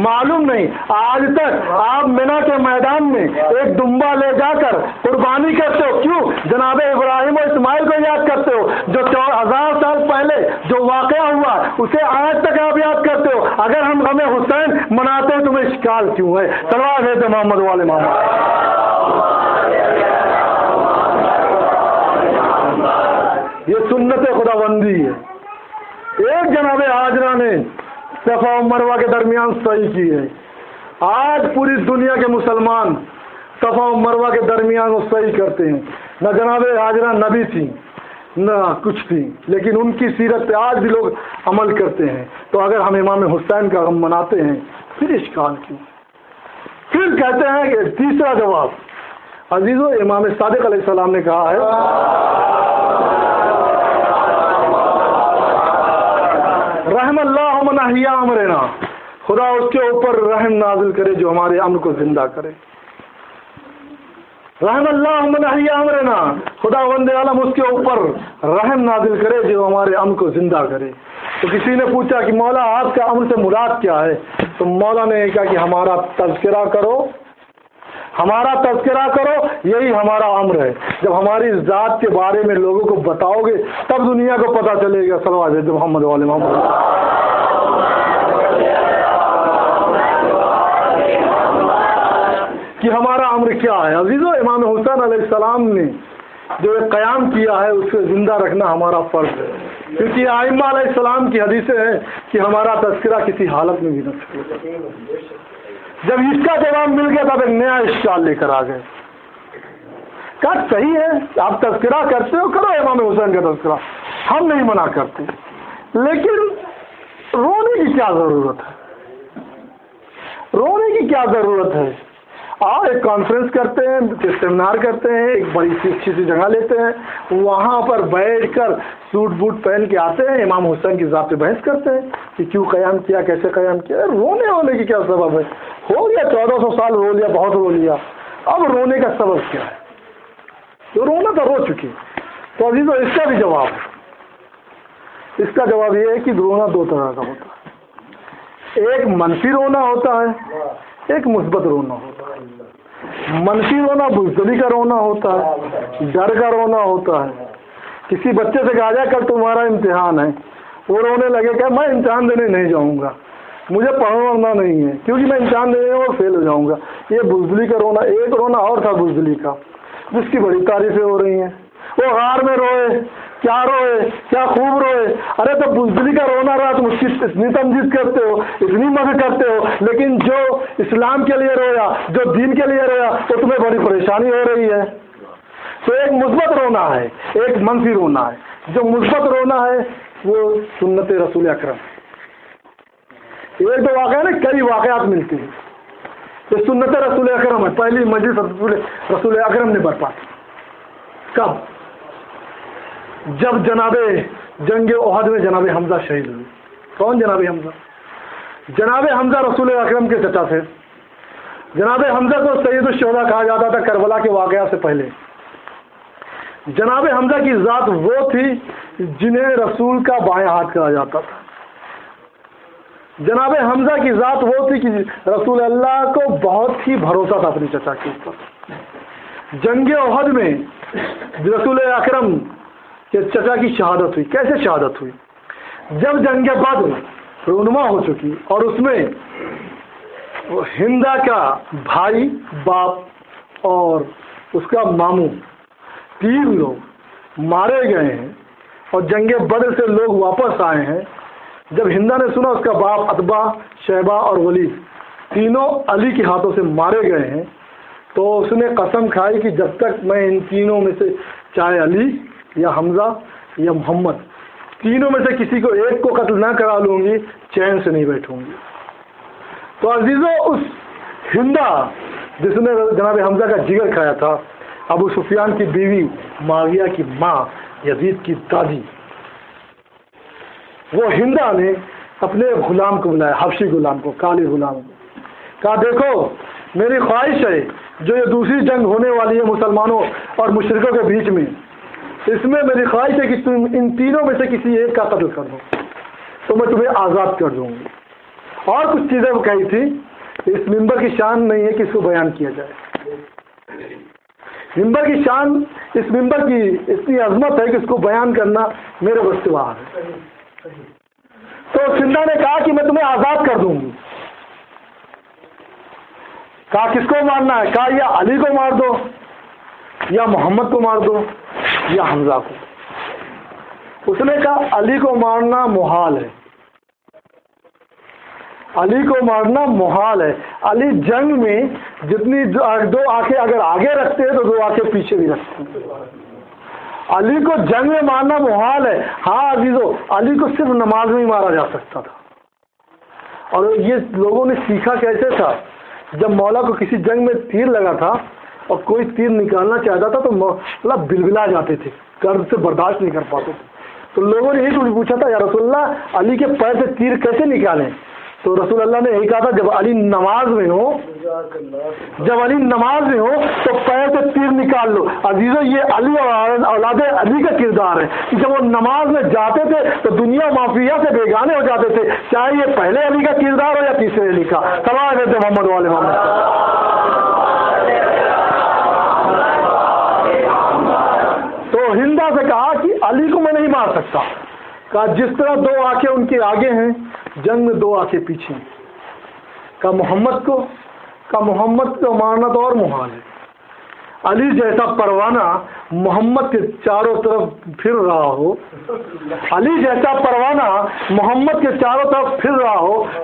[SPEAKER 1] معلوم نہیں آج تک آپ مینا کے میدان میں ایک دمبا لے جا کر قربانی کرتے ہو، کیوں؟ جناب ابراہیم اور اسماعیل کو یاد کرتے ہو، جو 1000 سال پہلے جو واقعہ ہوا اسے آج تک آپ یاد کرتے ہو۔ اگر ہم غم حسین مناتے ہیں تمہیں اشکال کیوں ہے؟ سلوات ہے محمد والے محمد۔ یہ سنت خداوندی ہے۔ ایک جناب حاجرہ نے صفا و مروہ کے درمیان صحیح کی ہے۔ آج پوری دنیا کے مسلمان صفا و مروہ کے درمیان وہ صحیح کرتے ہیں۔ نہ جناب حاجرہ نبی تھی نہ کچھ تھی، لیکن ان کی سیرت پہ آج بھی لوگ عمل کرتے ہیں۔ تو اگر ہم امام حسین کا غم مناتے ہیں پھر اشکال کیوں؟ پھر کہتے ہیں کہ تیسرا جواب عزیزو امام صادق علیہ السلام نے کہا ہے رحم اللہ من احیا امرنا، خدا اس کے اوپر رحم نازل کرے جو ہمارے امر کو زندہ کرے. رحم اللہ من احیا امرنا، خدا وند عالم اس کے اوپر رحم نازل کرے جو ہمارے امر کو زندہ کرے. تو کسی نے پوچھا کہ مولا آپ کا امر سے مراد کیا ہے؟ تو مولا نے کہا کہ ہمارا تذکرہ کرو، ہمارا تذکرہ کرو، یہی ہمارا امر ہے. جب ہماری ذات کے بارے میں لوگوں کو بتاؤ گے تب دنیا کو پتہ چلے گا صلوات محمد علیہ محمد کہ ہمارا امر کیا ہے. عزیزو امام حسین علیہ السلام نے جو قیام کیا ہے اس کو زندہ رکھنا ہمارا فرض ہے، کیونکہ ائمہ علیہ السلام کی حدیثیں ہیں کہ ہمارا تذکرہ کسی حالت میں بھی نہ چھوڑے. جب اس کا جواب مل گیا تب ایک نیا اشکال لے کر آ گئے. کہا صحیح ہے آپ تذکرہ کرتے ہو، کرو امام حسین کا تذکرہ، ہم نہیں منع کرتے، لیکن رونے کی کیا ضرورت ہے؟ رونے کی کیا ضرورت ہے؟ ایک کانفرنس کرتے ہیں، سیمینار کرتے ہیں، ایک بڑی سی اچھی سی جگہ لیتے ہیں، وہاں پر بیٹھ کر سوٹ بوٹ پہن کے آتے ہیں، امام حسین کی ذات پہ بحث کرتے ہیں کہ کیوں قیام کیا، کیسے قیام کیا. رونے ہونے کی کیا سبب ہے؟ ہو گیا 1400 سال رو لیا، بہت رو لیا، اب رونے کا سبب کیا ہے؟ تو رونا تو رو چکی. تو عزیزو اس کا بھی جواب ہے، اس کا جواب یہ ہے کہ رونا دو طرح کا ہوتا ہے، ایک منفی رونا ہوتا ہے، ایک مثبت رونا ہوتا ہے. منفی رونا بزدلی کا رونا ہوتا ہے، ڈر کا رونا ہوتا ہے. کسی بچے سے کہا جائے کل تمہارا امتحان ہے، وہ رونے لگے کہ میں امتحان دینے نہیں جاؤں گا، مجھے پڑھنا نہیں ہے کیونکہ میں امتحان دینے اور فیل ہو جاؤں گا. یہ بزدلی کا رونا. ایک رونا اور تھا بزدلی کا جس کی بڑی تعریفیں ہو رہی ہیں، وہ غار میں روئے، کیا خوب روئے. ارے تو بزدلی کا رونا رہا تم اس کی اتنی تمجید کرتے ہو، اتنی مدد کرتے ہو، لیکن جو اسلام کے لیے رویا، جو دین کے لیے رویا، تو تمہیں بڑی پریشانی ہو رہی ہے. تو ایک مثبت رونا ہے، ایک منفی رونا ہے. جو مثبت رونا ہے وہ سنت رسول اکرم. ایک دو واقعہ نا، کئی واقعات ملتے ہیں. یہ سنت رسول اکرم ہے. پہلی مجلس رسول اکرم نے برپا کی. کب؟ جب جناب جنگ احد میں جناب حمزہ شہید ہوئے. کون جناب حمزہ؟ جناب حمزہ رسول اکرم کے چچا تھے. جناب حمزہ کو سید الشہداء کہا جاتا تھا کربلا کے واقعہ سے پہلے. جناب حمزہ کی ذات وہ تھی جنہیں رسول کا بائیں ہاتھ کہا جاتا تھا. جناب حمزہ کی ذات وہ تھی کہ رسول اللہ کو بہت ہی بھروسہ تھا اپنے چچا کے اوپر. جنگ احد میں رسول اکرم کہ چچا کی شہادت ہوئی. کیسے شہادت ہوئی؟ جب جنگ بدر رونما ہو چکی اور اس میں ہندا کا بھائی، باپ اور اس کا ماموں 3 لوگ مارے گئے ہیں اور جنگ بدر سے لوگ واپس آئے ہیں. جب ہندا نے سنا اس کا باپ عتبہ، شیبہ اور ولید تینوں علی کے ہاتھوں سے مارے گئے ہیں، تو اس نے قسم کھائی کہ جب تک میں ان تینوں میں سے چاہے علی یا حمزہ یا محمد تینوں میں سے کسی کو ایک کو قتل نہ کرا لوں گی چین سے نہیں بیٹھوں گی. تو عزیزو اس ہندا جس نے جناب حمزہ کا جگر کھایا تھا، ابو سفیان کی بیوی، معاویہ کی ماں، یزید کی دادی، وہ ہندا نے اپنے غلام کو بلایا، حبشی غلام کو، کالے غلام کو. کہا دیکھو میری خواہش ہے جو یہ دوسری جنگ ہونے والی ہے مسلمانوں اور مشرکوں کے بیچ میں، اس میں میری خواہش ہے کہ تم ان تینوں میں سے کسی ایک کا قتل کر دو تو میں تمہیں آزاد کر دوں گی. اور کچھ چیزیں وہ کہی تھی. اس ممبر کی شان نہیں ہے کہ اس کو بیان کیا جائے. ممبر کی شان، اس ممبر کی اتنی عظمت ہے کہ اس کو بیان کرنا میرے بس سے باہر ہے. تو سندھا نے کہا کہ میں تمہیں آزاد کر دوں گی. کہا کس کو مارنا ہے؟ کہا یا علی کو مار دو، یا محمد کو مار دو، یا حمزہ کو. اس نے کہا علی کو مارنا محال ہے، علی کو مارنا محال ہے. علی جنگ میں جتنی 2 آنکھیں اگر آگے رکھتے ہیں تو 2 آنکھیں پیچھے بھی رکھتے ہیں. علی کو جنگ میں مارنا محال ہے. ہاں عزیزو، علی کو صرف نماز میں ہی مارا جا سکتا تھا. اور یہ لوگوں نے سیکھا کیسے تھا؟ جب مولا کو کسی جنگ میں تیر لگا تھا اور کوئی تیر نکالنا چاہتا تھا تو مولا بلبلا جاتے تھے، درد سے برداشت نہیں کر پاتے تھے. تو لوگوں نے یہی پوچھا تھا، یا رسول اللہ علی کے پیر سے تیر کیسے نکالیں؟ تو رسول اللہ نے یہی کہا تھا، جب علی نماز میں ہو تو پیر سے تیر نکال لو. عزیزو، یہ علی اور اولاد علی کا کردار ہے کہ جب وہ نماز میں جاتے تھے تو دنیا مافیا سے بیگانے ہو جاتے تھے، چاہے یہ پہلے علی کا کردار ہو یا تیسرے علی کا. سوال ہے محمد والے محمد. تو ہندا سے کہا کہ علی کو میں نہیں مار سکتا. کہا جس طرح 2 آنکھیں ان کے آگے ہیں، جنگ میں 2 آنکھیں پیچھے ہیں. کہا محمد کو مارنا تو اور محال ہے. علی جیسا پروانہ محمد کے چاروں طرف پھر رہا ہو،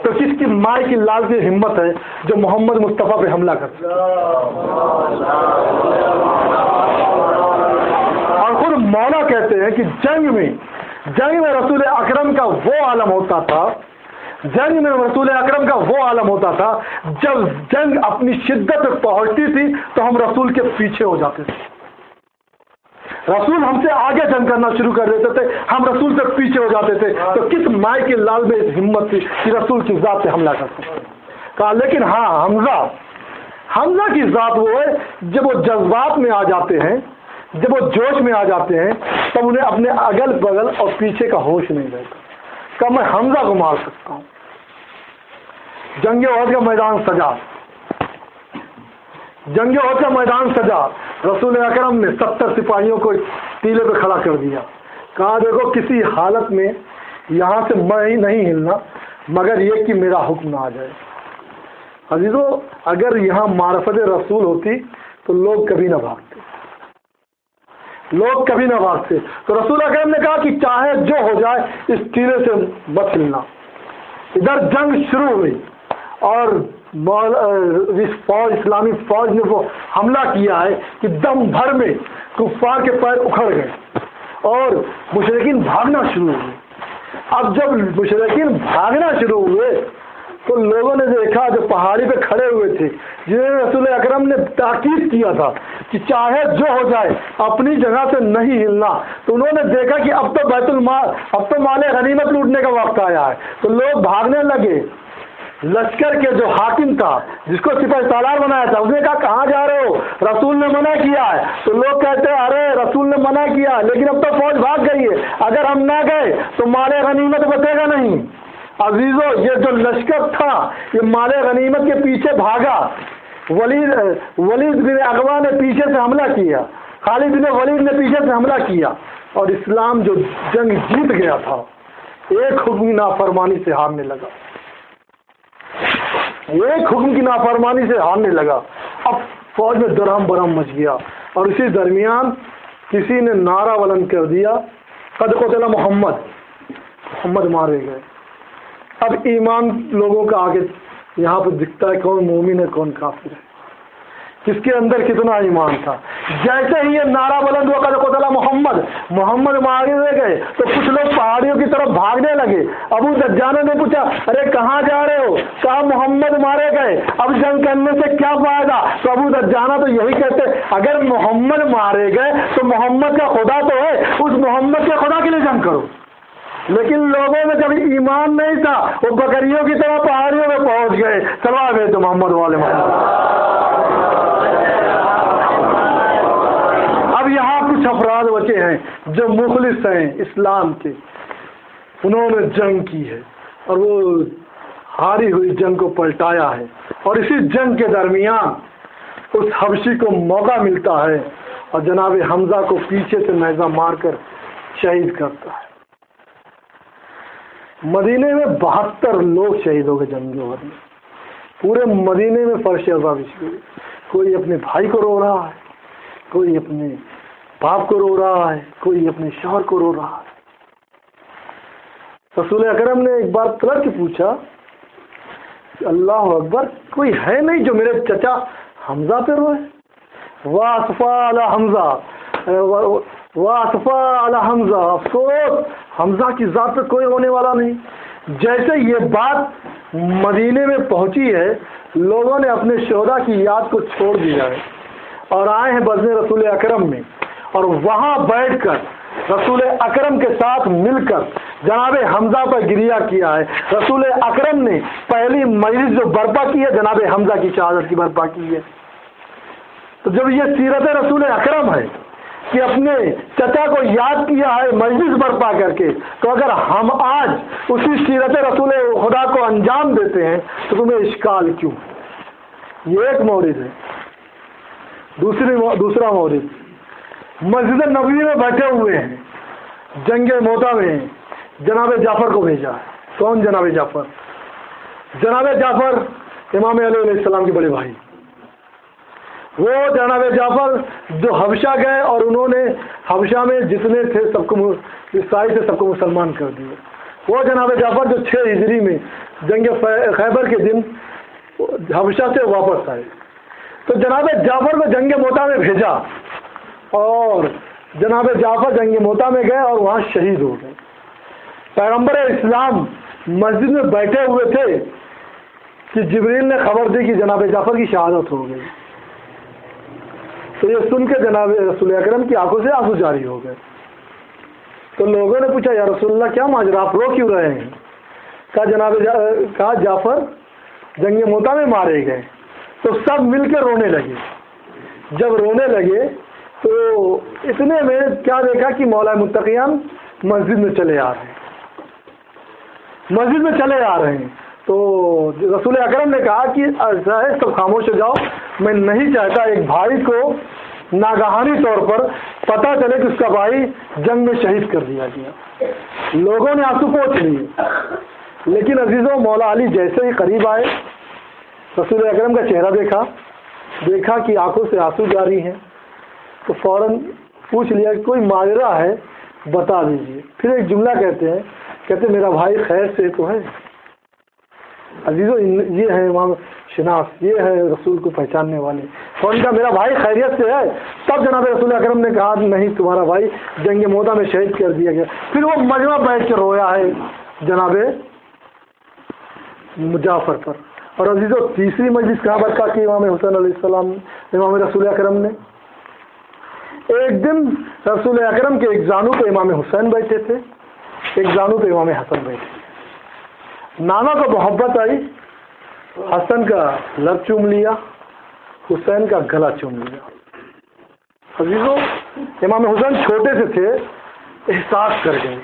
[SPEAKER 1] تو کس کی مائی کی لال کی ہمت ہے جو محمد مصطفیٰ پہ حملہ کرتا. اور خود مولا کہتے ہیں کہ جنگ میں رسول اکرم کا وہ عالم ہوتا تھا، جب جنگ اپنی شدت پہ پہنچتی تھی تو ہم رسول کے پیچھے ہو جاتے تھے. رسول ہم سے آگے جنگ کرنا شروع کر دیتے تھے، ہم رسول سے پیچھے ہو جاتے تھے. تو کس مائی کی لال میں ہمت تھی کہ رسول کی ذات پہ حملہ کرتے. کہا لیکن ہاں، حمزہ کی ذات وہ ہے جب وہ جذبات میں آ جاتے ہیں، جب وہ جوش میں آ جاتے ہیں، تب انہیں اپنے اگل بغل اور پیچھے کا ہوش نہیں رہتا. کہ میں حمزہ کو مار سکتا ہوں. جنگ احد کا میدان سجا. رسول اکرم نے 70 سپاہیوں کو ٹیلے پہ کھڑا کر دیا. کہا دیکھو کسی حالت میں یہاں سے میں نہیں ہلنا مگر یہ کہ میرا حکم نہ آ جائے. عزیزو، اگر یہاں معرفت رسول ہوتی تو لوگ کبھی نہ بھاگتے. تو رسول اکرم نے کہا کہ چاہے جو ہو جائے اس ٹیلے سے مت ہلنا. ادھر جنگ شروع ہوئی اور اسلامی فوج نے وہ حملہ کیا ہے کہ دم بھر میں کفار کے پیر اکھڑ گئے اور مشرکین بھاگنا شروع ہوئے. اب جب مشرکین بھاگنا شروع ہوئے تو لوگوں نے دیکھا جو پہاڑی پہ کھڑے ہوئے تھے، جنہیں رسول اکرم نے تاکید کیا تھا کہ چاہے جو ہو جائے اپنی جگہ سے نہیں ہلنا، تو انہوں نے دیکھا کہ اب تو مال غنیمت لوٹنے کا وقت آیا ہے. تو لوگ بھاگنے لگے. لشکر کے جو حاکم تھا، جس کو سپاہی سالار بنایا تھا، اس نے کہا کہاں جا رہے ہو؟ رسول نے منع کیا ہے. تو لوگ کہتے ہیں ارے رسول نے منع کیا لیکن اب تو فوج بھاگ گئی ہے، اگر ہم نہ گئے تو مال غنیمت بچے گا نہیں. عزیزو، یہ جو لشکر تھا یہ مال غنیمت کے پیچھے بھاگا. ولید بن عقبہ نے پیچھے سے حملہ کیا، خالد بن ولید نے پیچھے سے حملہ کیا، اور اسلام جو جنگ جیت گیا تھا ایک حکم کی نافرمانی سے ہارنے لگا. اب فوج میں درہم برہم مچ گیا اور اسی درمیان کسی نے نعرہ بلند کر دیا، قد قتل محمد مارے گئے. اب ایمان لوگوں کا آگے یہاں پہ دکھتا ہے کون مومن ہے کون کافر ہے، کس کے اندر کتنا ایمان تھا. جیسے ہی یہ نعرہ بلند ہوا قد قتل محمد مارے گئے تو کچھ لوگ پہاڑیوں کی طرف بھاگنے لگے. ابو دجانہ نے پوچھا ارے کہاں جا رہے ہو؟ کہا محمد مارے گئے، اب جنگ کرنے سے کیا فائدہ؟ تو ابو دجانہ تو یہی کہتے اگر محمد مارے گئے تو محمد کا خدا تو ہے، اس محمد کے خدا کے لیے جنگ کرو. لیکن لوگوں میں جب ایمان نہیں تھا وہ بکریوں کی طرح پہاڑیوں میں پہنچ گئے. سوال ہے تو محمد والے محمد. اب یہاں کچھ افراد بچے ہیں جو مخلص ہیں اسلام کے، انہوں نے جنگ کی ہے اور وہ ہاری ہوئی جنگ کو پلٹایا ہے، اور اسی جنگ کے درمیان اس حبشی کو موقع ملتا ہے اور جناب حمزہ کو پیچھے سے نیزہ مار کر شہید کرتا ہے. مدینے میں 72 لوگ شہید ہو گئے جنگ میں. پورے مدینے میں فرش عذاب بچھی ہوئی. کوئی اپنے بھائی کو رو رہا ہے، کوئی اپنے باپ کو رو رہا ہے، کوئی اپنے شوہر کو رو رہا ہے. رسول اکرم نے ایک بار ترک پوچھا اللہ اکبر، کوئی ہے نہیں جو میرے چچا حمزہ پہ روئے؟ واسفا علی حمزہ، افسوس حمزہ کی ذات پہ کوئی رونے والا نہیں. جیسے یہ بات مدینے میں پہنچی ہے لوگوں نے اپنے شہداء کی یاد کو چھوڑ دیا ہے اور آئے ہیں بزم رسول اکرم میں، اور وہاں بیٹھ کر رسول اکرم کے ساتھ مل کر جناب حمزہ پر گریہ کیا ہے۔ رسول اکرم نے پہلی مجلس جو برپا کی ہے جناب حمزہ کی شہادت کی برپا کی ہے۔ تو جب یہ سیرت رسول اکرم ہے کہ اپنے چچا کو یاد کیا ہے مجلس برپا کر کے، تو اگر ہم آج اسی سیرت رسول خدا کو انجام دیتے ہیں تو تمہیں اشکال کیوں؟ یہ ایک مورد ہے۔ دوسرا مورد، مسجد نبوی میں بیٹھے ہوئے ہیں، جنگ موتا میں ہیں، جناب جعفر کو بھیجا ہے۔ کون جناب جعفر؟ جناب جعفر امام علیہ السلام کے بڑے بھائی، وہ جناب جعفر جو حبشہ گئے اور انہوں نے حبشہ میں جتنے تھے سب کو عیسائی سے سب کو مسلمان کر دیے۔ وہ جناب جعفر جو 6 ہجری میں جنگ خیبر کے دن حبشہ سے واپس آئے، تو جناب جعفر کو جنگ موتا میں بھیجا اور جناب جعفر جنگ موتا میں گئے اور وہاں شہید ہو گئے۔ پیغمبر اسلام مسجد میں بیٹھے ہوئے تھے کہ جبریل نے خبر دی کہ جناب جعفر کی شہادت ہو گئی۔ تو یہ سن کے جناب رسول اکرم کی آنکھوں سے آنسو جاری ہو گئے۔ تو لوگوں نے پوچھا یا رسول اللہ کیا ماجرا، آپ رو کیوں رہے ہیں؟ کہا جعفر جنگ موتا میں مارے گئے۔ تو سب مل کے رونے لگے۔ جب رونے لگے تو اتنے میں کیا دیکھا کہ مولا متقیان مسجد میں چلے آ رہے ہیں۔ تو رسول اکرم نے کہا کہ ایسا ہے سب خاموش ہو جاؤ، میں نہیں چاہتا ایک بھائی کو ناگہانی طور پر پتہ چلے کہ اس کا بھائی جنگ میں شہید کر دیا گیا۔ لوگوں نے آنسو پوچھ لیے، لیکن عزیزوں مولا علی جیسے ہی قریب آئے، رسول اکرم کا چہرہ دیکھا کہ آنکھوں سے آنسو جاری ہیں، تو فوراً پوچھ لیا کہ کوئی ماجرا ہے بتا دیجیے۔ پھر ایک جملہ کہتے میرا بھائی خیر سے تو ہے۔ عزیزوں یہ ہے امام شناس، یہ ہے رسول کو پہچاننے والے۔ فوراً کہا میرا بھائی خیریت سے ہے۔ تب جناب رسول اکرم نے کہا نہیں تمہارا بھائی جنگ موتا میں شہید کر دیا گیا۔ پھر وہ مجمع بیٹھ کے رویا ہے جناب جعفر پر۔ اور عزیزوں تیسری مجلس کہاں برپا کی امام حسین علیہ السلام امام رسول اکرم نے؟ ایک دن رسول اکرم کے ایک زانو پہ امام حسین بیٹھے تھے، ایک زانو پہ امام حسن بیٹھے تھے۔ نانا کو محبت آئی، حسن کا لب چوم لیا، حسین کا گلا چوم لیا۔ عزیزوں امام حسین چھوٹے سے تھے، احساس کر گئے،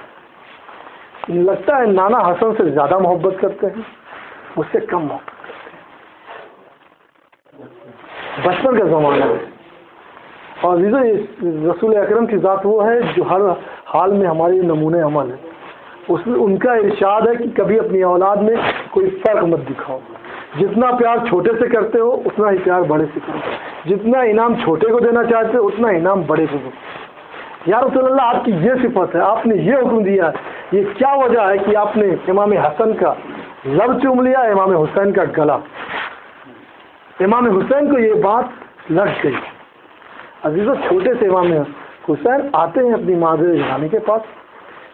[SPEAKER 1] لگتا ہے نانا حسن سے زیادہ محبت کرتے ہیں، مجھ سے کم محبت کرتے ہیں۔ بچپن کا زمانہ ہے، اور عزیزوں رسول اکرم کی ذات وہ ہے جو ہر حال میں ہماری نمونۂ عمل ہے۔ ان کا ارشاد ہے کہ کبھی اپنی اولاد میں کوئی فرق مت دکھاؤ، جتنا پیار چھوٹے سے کرتے ہو اتنا ہی پیار بڑے سے کرو، جتنا انعام چھوٹے کو دینا چاہتے ہو اتنا انعام بڑے کو دو۔ یا رسول اللہ آپ کی یہ صفت ہے، آپ نے یہ حکم دیا ہے، یہ کیا وجہ ہے کہ آپ نے امام حسن کا لب چوم لیا، امام حسین کا گلا؟ امام حسین کو یہ بات لگ گئی۔ عزیزوں چھوٹے سے امام حسین آتے ہیں اپنی مادر جانی کے پاس،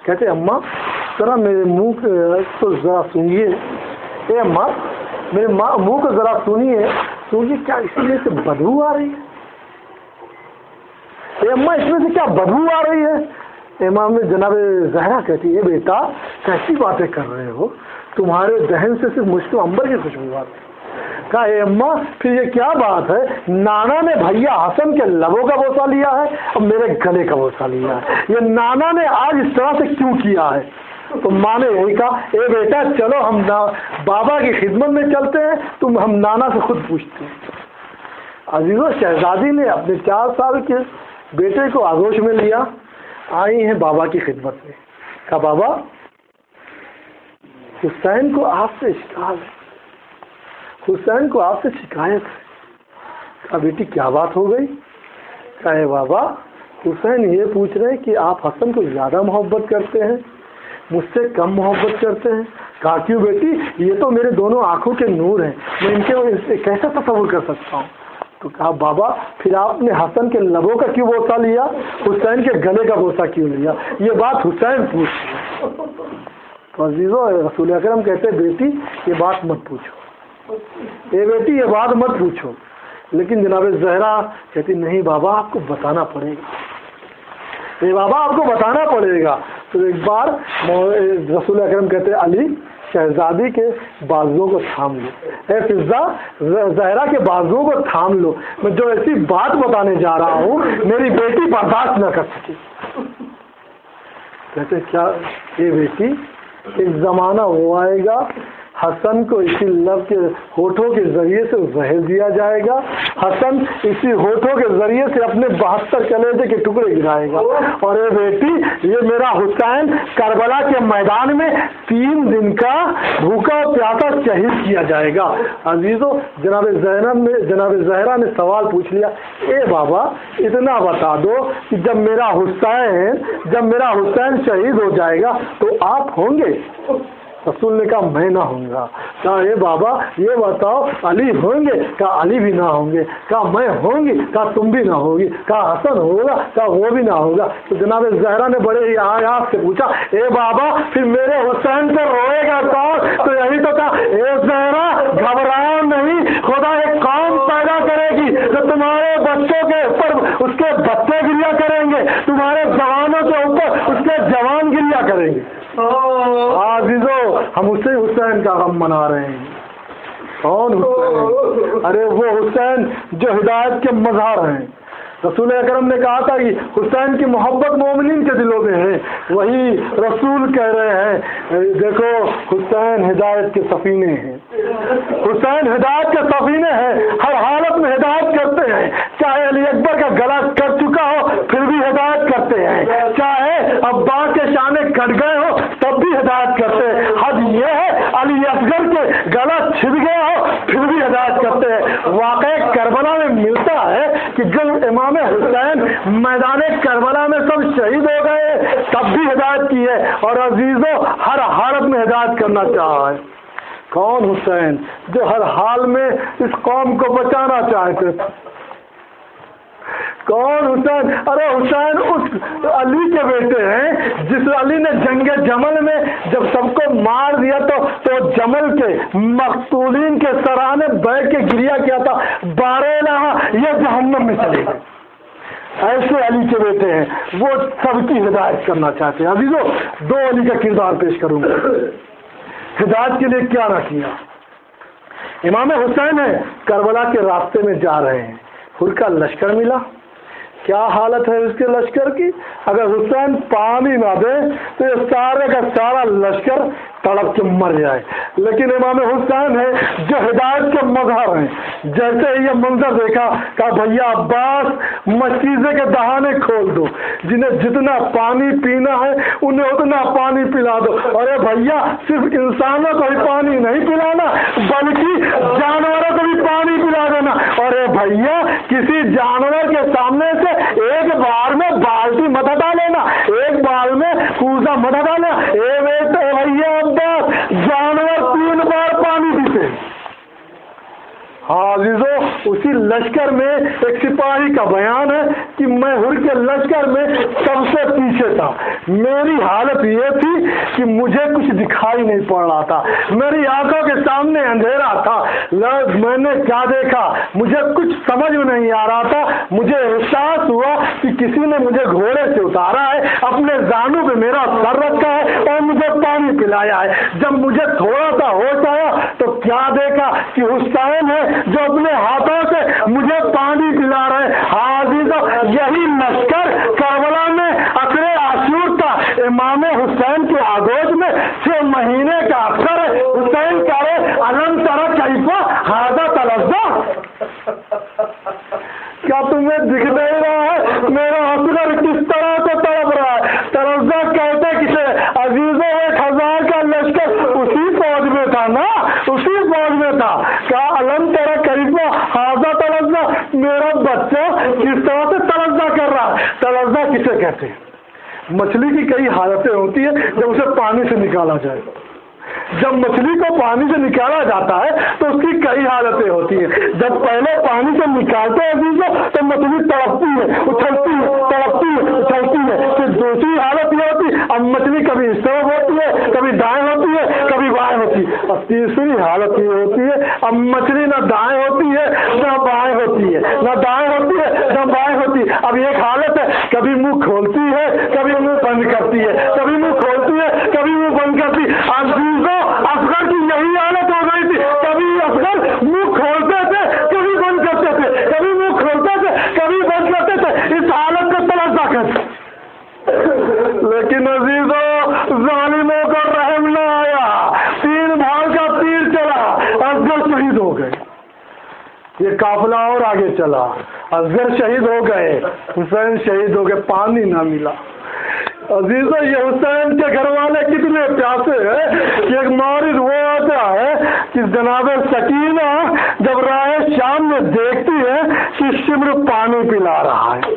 [SPEAKER 1] کہتے اماں ذرا میرے منہ کو ذرا سونگیے، اے اماں میرے منہ کو ذرا سونگیے، کیا اس میں سے بدبو آ رہی ہے؟ اے اماں اس میں سے کیا بدبو آ رہی ہے؟ امام جناب زہرا کہتی ہے بیٹا کیسی باتیں کر رہے ہو، تمہارے دہن سے صرف مشک و عنبر کی خوشبو آتی ہے۔ کہا اے اماں پھر یہ کیا بات ہے، نانا نے بھیا حسن کے لبوں کا بوسہ لیا ہے اور میرے گلے کا بوسہ لیا ہے، یہ نانا نے آج اس طرح سے کیوں کیا ہے؟ تو ماں نے یہی کہا اے بیٹا چلو ہم بابا کی خدمت میں چلتے ہیں، تم ہم نانا سے خود پوچھتے ہیں۔ عزیزوں شہزادی نے اپنے 4 سال کے بیٹے کو آغوش میں لیا، آئی ہیں بابا کی خدمت میں، کہا بابا حسین کو آپ سے اشکال ہے، حسین کو آپ سے شکایت ہے۔ کہا بیٹی کیا بات ہو گئی؟ کہا اے بابا حسین یہ پوچھ رہے ہیں کہ آپ حسن کو زیادہ محبت کرتے ہیں، مجھ سے کم محبت کرتے ہیں۔ کہا کیوں بیٹی، یہ تو میرے دونوں آنکھوں کے نور ہیں، میں ان کے کیسا تصور کر سکتا ہوں؟ تو کہا بابا پھر آپ نے حسن کے لبوں کا کیوں بوسہ لیا، حسین کے گلے کا بوسہ کیوں لیا؟ یہ بات حسین پوچھ تو عزیزو رسول اکرم کہتے بیٹی یہ بات مت پوچھو، اے بیٹی یہ بات مت پوچھو، لیکن جناب زہرا کہتی نہیں بابا آپ کو بتانا پڑے گا، اے بابا آپ کو بتانا پڑے گا۔ تو ایک بار رسول اکرم کہتے علی شہزادی کے بازوؤں کو تھام لو، اے فضہ زہرا کے بازوؤں کو تھام لو، میں جو ایسی بات بتانے جا رہا ہوں میری بیٹی برداشت نہ کر سکے۔ کہتے کیا؟ یہ بیٹی ایک زمانہ وہ آئے گا حسن کو اسی لب کے ہونٹوں کے ذریعے سے زہر دیا جائے گا، حسن اسی ہونٹوں کے ذریعے سے اپنے 72 کلیجے کے ٹکڑے گرائے گا، اور اے بیٹی یہ میرا حسین کربلا کے میدان میں 3 دن کا بھوکا پیاسا شہید کیا جائے گا۔ عزیزو جناب زہرا نے سوال پوچھ لیا، اے بابا اتنا بتا دو کہ جب میرا حسین شہید ہو جائے گا تو آپ ہوں گے؟ رسول نے کہا میں نہ ہوں گا۔ کہا اے بابا یہ بتاؤ علی ہوں گے؟ کہا علی بھی نہ ہوں گے۔ کہا میں ہوں گی؟ کہا تم بھی نہ ہوگی۔ کہا حسن ہوگا؟ کہا وہ بھی نہ ہوگا۔ تو جناب زہرا نے بڑے ہی آیات سے پوچھا، اے بابا پھر میرے حسین پہ روئے گا کون؟ تو یہی تو کہا، اے زہرا گھبراؤ نہیں، خدا ایک قوم پیدا کرے گی جو تمہارے بچوں کے اوپر اس کے بچے گریا کریں گے، تمہارے جوانوں کے اوپر اس کے جوان گریا کریں گے۔ عزیزو ہم اسی حسین کا غم منا رہے ہیں۔ کون حسین؟ ارے وہ حسین جو ہدایت کے مظہر ہیں۔ رسول اکرم نے کہا تھا کہ حسین کی محبت مومنین کے دلوں میں ہے، وہی رسول کہہ رہے ہیں دیکھو حسین ہدایت کے سفینے ہیں، حسین ہدایت کے سفینے ہیں، ہر حالت میں ہدایت کرتے ہیں، چاہے علی اکبر کا گلا کٹ چکا ہو پھر بھی ہدایت کرتے ہیں، چاہے عباس کے شانے کٹ گئے ہو تب بھی ہدایت کرتے ہیں۔ حد یہ ہے علی اصغر کے گلا چھپ گیا ہو پھر بھی ہدایت کرتے ہیں۔ واقع کربلا میں ملتا ہے کہ جب امام حسین میدان کربلا میں سب شہید ہو گئے تب بھی ہدایت کی ہے، اور عزیزو ہر حالت میں ہدایت کرنا چاہا ہے۔ کون حسین؟ جو ہر حال میں اس قوم کو بچانا چاہتے تھے۔ کون حسین؟ ارے حسین اس علی کے بیٹے ہیں جس علی نے جنگ جمل میں جب سب کو مار دیا تو جمل کے مقتولین کے سرانے بیٹھ کے گریا کیا تھا، بارے یہ جہنم میں چلے گئے۔ ایسے علی کے بیٹے ہیں، وہ سب کی ہدایت کرنا چاہتے ہیں۔ عزیزو 2 علی کا کردار پیش کروں گا، ہدایت کے لیے کیا نہ کیا۔ امام حسین ہے کربلا کے راستے میں جا رہے ہیں، حر کا لشکر ملا، کیا حالت ہے اس کے لشکر کی؟ اگر حسین پانی نہ دے تو یہ سارے کا سارا لشکر تڑپ کے مر جائے، لیکن امام حسین ہے جو ہدایت کے مظہر ہیں، جیسے یہ منظر دیکھا کہا بھیا عباس مشکیزے کے دہانے کھول دو، جنہیں جتنا پانی پینا ہے انہیں اتنا پانی پلا دو، اور بھیا صرف انسانوں کو ہی پانی نہیں پلانا بلکہ جانوروں کو بھی پانی پلا دینا، اور بھیا کسی جانور کے سامنے سے ایک بار میں بالٹی مت ہٹا لینا، ایک بار میں کوزہ مت ہٹا لینا، بھیا عباس جانور 3 بار پانی پیتے۔ ہاں عزیزو اسی لشکر میں ایک سپاہی کا بیان ہے کہ میں حر کے لشکر میں سب سے پیچھے تھا، میری حالت یہ تھی کہ مجھے کچھ دکھائی نہیں پڑ رہا تھا، میری آنکھوں کے سامنے اندھیرا تھا، میں نے کیا دیکھا مجھے کچھ سمجھ میں نہیں آ رہا تھا، مجھے احساس ہوا کہ کسی نے مجھے گھوڑے سے اتارا ہے، اپنے زانوں پہ میرا سر رکھا ہے اور مجھے پانی پلایا ہے۔ جب مجھے تھوڑا سا ہوش آیا تو کیا دیکھا کہ حسین ہے جو اپنے ہاتھوں سے مجھے پانی پلا رہے۔ عزیزو یہی لشکر کربلا میں عصر عاشور تھا، امام حسین کے آغوش میں 6 مہینے کا اثر ہے۔ حسین کہہ رہے علم ترى کیف ھذا تلظى، کیا تمہیں دکھ نہیں رہا ہے میرا اصغر کس طرح سے تڑپ رہا ہے؟ تلظى کہتے کسے؟ عزیزو 1000 کا لشکر اسی فوج میں تھا نا، اسی فوج میں تھا۔ کہا علم ترى کیف ھذا تلظى، میرا بچہ کس طرح سے تلظى کر رہا ہے۔ تلظى کسے کہتے ہیں؟ مچھلی کی کئی حالتیں ہوتی ہیں جب اسے پانی سے نکالا جائے، جب مچھلی کو پانی سے نکالا جاتا ہے تو اس کی کئی حالتیں ہوتی ہیں۔ جب پہلے پانی سے نکالتے ہیں تو مچھلی تڑپتی ہے، اچھلتی ہے، تڑپتی ہے، اچھلتی ہے۔ پھر دوسری حالت یہ ہوتی ہے اب مچھلی کبھی اس طرف ہوتی ہے، کبھی دائیں ہوتی ہے، کبھی بائیں ہوتی ہے. اور تیسری حالت یہ ہوتی ہے اب مچھلی نہ دائیں ہوتی ہے نہ بائیں ہوتی ہے، نہ دائیں ہوتی ہے نہ بائیں ہوتی ہے. اب ایک حالت ہے کبھی منہ کھولتی ہے کبھی منہ بند کرتی ہے، کبھی منہ کھولتی ہے کبھی منہ بند کرتی. عزیزوں اصغر کی یہی حالت ہو گئی تھی. کبھی اصغر منہ کھولتے تھے کبھی بند کرتے تھے، کبھی منہ کھولتے تھے کبھی بند کرتے تھے. اس حالت کا تلاشا کرتے. لیکن عزیزوں ظالموں کا رحم نہ آیا، 3 بھائی کا تیر چلا، اصغر شہید ہو گئے. یہ قافلہ اور آگے چلا، اصغر شہید ہو گئے، حسین شہید ہو گئے، پانی نہ ملا. عزیزوں یہ حسین کے گھر والے کتنے پیاسے ہیں کہ ایک مورد وہ آتا ہے کہ جناب سکینہ جب راہ شام میں دیکھتی ہے کہ شمر پانی پلا رہا ہے،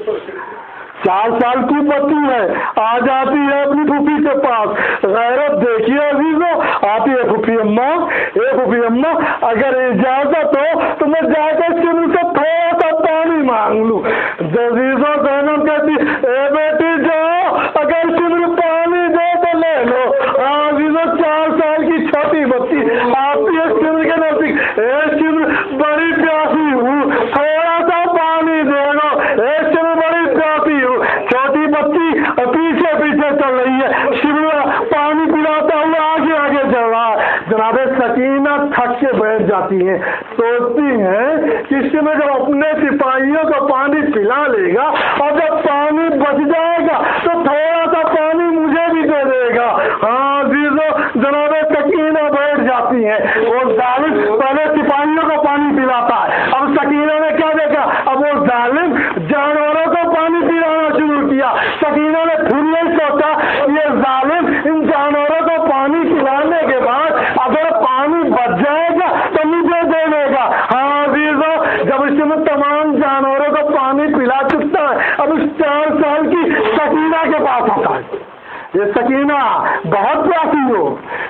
[SPEAKER 1] 4 سال کی بچی ہے، آ جاتی ہے اپنی پھوپھی کے پاس. غیرت دیکھیے عزیزوں، آتی ہے پھوپھی اماں، اے پھوپھی اماں اگر اجازت ہو تو میں جا کے سمر سے تھوڑا سا پانی مانگ لوں. عزیزوں زینب کہتی اے بیٹی جاؤ، اگر سمر پانی دے تو لے لو. عزیزوں 4 سال کی چھوٹی بچی آتی ہے سمر کے نزدیک، اے سمر بڑی پیاسی ہوں، تھوڑا سا پانی دے دو. اے سمر بڑی پیاسی ہوں. چھوٹی بچی پیچھے پیچھے چل رہی ہے، شملہ پانی پلاتا ہوا آگے آگے چل رہا ہے. جناب سکینہ تھک کے بیٹھ جاتی ہیں، سوچتی ہیں کہ شملہ جب اپنے سپاہیوں کو پانی پلا لے گا اور جب پانی بچ جائے گا تو تھوڑا سا پانی مجھے بھی دے دے گا. ہاں عزیزو جناب سکینہ بیٹھ جاتی ہیں. وہ ظالم پہلے سپاہیوں کو پانی پلاتا ہے، اب سکینہ نے کیا دیکھا، اب وہ ظالم جانوروں کو پانی پلانا شروع کیا. سکینہ نے پھر نہیں سوچا یہ ظالم ان جانوروں کو پانی پلانے کے بعد اگر پانی بچ جائے گا تو مجھے دے دے گا. ہاں عزیزو جب اس میں تمام جانوروں کو پانی پلا چکتا ہے، اب اس 4 سال کی سکینہ کے پاس ہوتا ہے. یہ سکینہ بہت پیاسی ہو،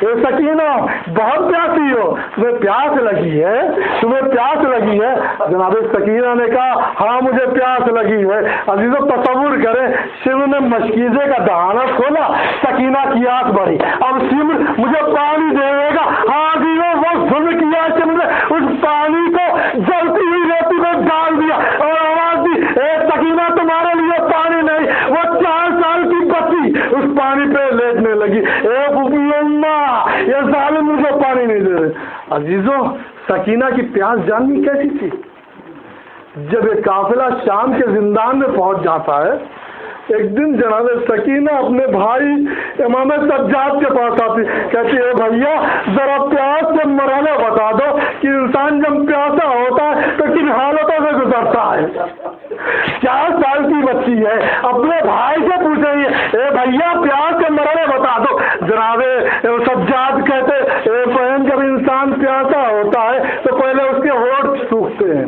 [SPEAKER 1] یہ سکینہ بہت پیاسی ہو، تمہیں پیاس لگی ہے، تمہیں پیاس لگی ہے. جناب سکینہ نے کہا ہاں مجھے پیاس لگی ہے. عزیزو تصور کریں سمر نے مشکیزے کا دہانہ کھولا، سکینہ کی آنکھ بڑھی، اب سمر مجھے پانی دے گا. ہاں عزیزو وہ ظلم کیا سمر نے، اس پانی کو جلتی ہوئی ریتی میں ڈال دیا اور آواز دی اے سکینہ تمہارے لیے پانی نہیں. وہ 4 سال کی بچی اس پانی پہ لیٹنے لگی، اے پھوپھی اماں یہ ظالم مجھے پانی نہیں دے رہے. عزیزوں سکینہ کی پیاس جاننی کیسی تھی. جب یہ قافلہ شام کے زندان میں پہنچ جاتا ہے، ایک دن جناب سکینہ اپنے بھائی امام سجاد کے پاس آتی، کہتی ہے بھیا ذرا پیاس کے مرحلے بتا دو کہ انسان جب پیاسا ہوتا ہے تو کن حالتوں سے گزرتا ہے. 4 سال کی بچی ہے، اپنے بھائی سے پوچھ رہی ہے اے بھیا پیاس کے مرحلے بتا دو. جناب سجاد کہتے اے بہن جب انسان پیاسا ہوتا ہے تو پہلے اس کے ہونٹ سوکھتے ہیں،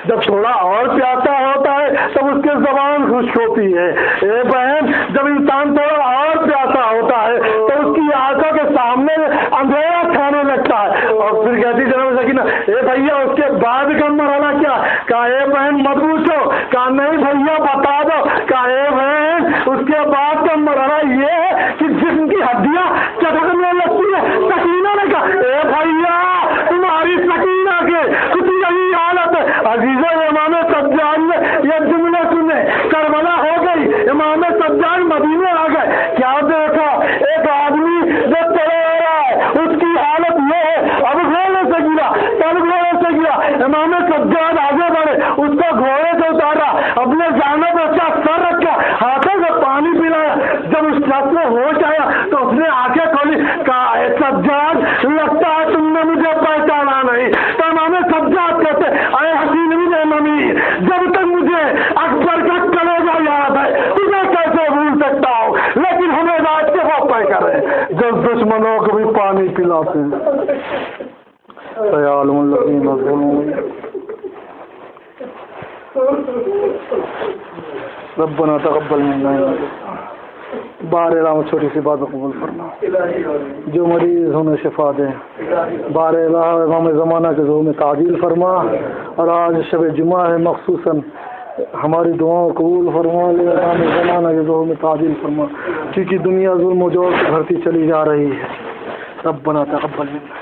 [SPEAKER 1] جب تھوڑا اور پیاسا ہوتا ہے تب اس کی زبان خشک ہوتی ہے. اے بہن جب انسان تھوڑا اور پیاسا ہوتا ہے تو اس کی آنکھوں کے سامنے اندھیرا چھانے لگتا ہے. اور پھر کہتی جناب سکینہ اے بھیا اس کے بعد کا مرحلہ کیا؟ کہا اے بہن مت پوچھو. کہا نہیں بھیا بتا دو. کہا اے بہن اس کے بعد کا مرحلہ یہ ہے کہ جسم کی ہڈیاں چٹکنے لگتی ہے. سکینہ نے کہا اے بھیا تمہاری سکینہ کے کچھ یہی حالت ہے. عزیزو امام سجاد نے یہ جملے سنے، کربلا ہو گئی، امام سجاد مدینے آ گئے. کیا دیکھا ایک آدمی جو چلے آ رہا ہے اس کی حالت یہ ہے، اب گھوڑے سے گرا، کل گھوڑے سے گرا. امام سجاد آگے بڑھے، اس کو گھوڑے سے اتارا، اپنے جانب پر اچھا سر رکھا، ہاتھوں سے پانی پلایا. جب اس شخص میں ہوش آیا تو اس نے آنکھیں کھولی. کہا اے سجاد لگتا ہے تم نے مجھے پہچانا نہیں. تو امام سجاد کہتے اے حسین بن نمیر جب تک مجھے اکبر کا کلیجہ یاد ہے تجھے کیسے بھول سکتا ہوں. لیکن ہمیں رات کے وہ پہ کرے جب دشمنوں کو بھی پانی پلاتے ہیں. ربنا تقبل منا. بار الہ چھوٹی سی بات قبول فرما، جو مریض انہیں شفا دے. بار الہ امام زمانہ کے ظہور میں تعدیل فرما. اور آج شب جمعہ ہے، مخصوصاً ہماری دعاؤں قبول فرما لے، زمانہ کے ظہور میں تعدیل فرما، کیونکہ دنیا ظلم و جور سے بھرتی چلی جا رہی ہے۔ ربنا تقبل منا۔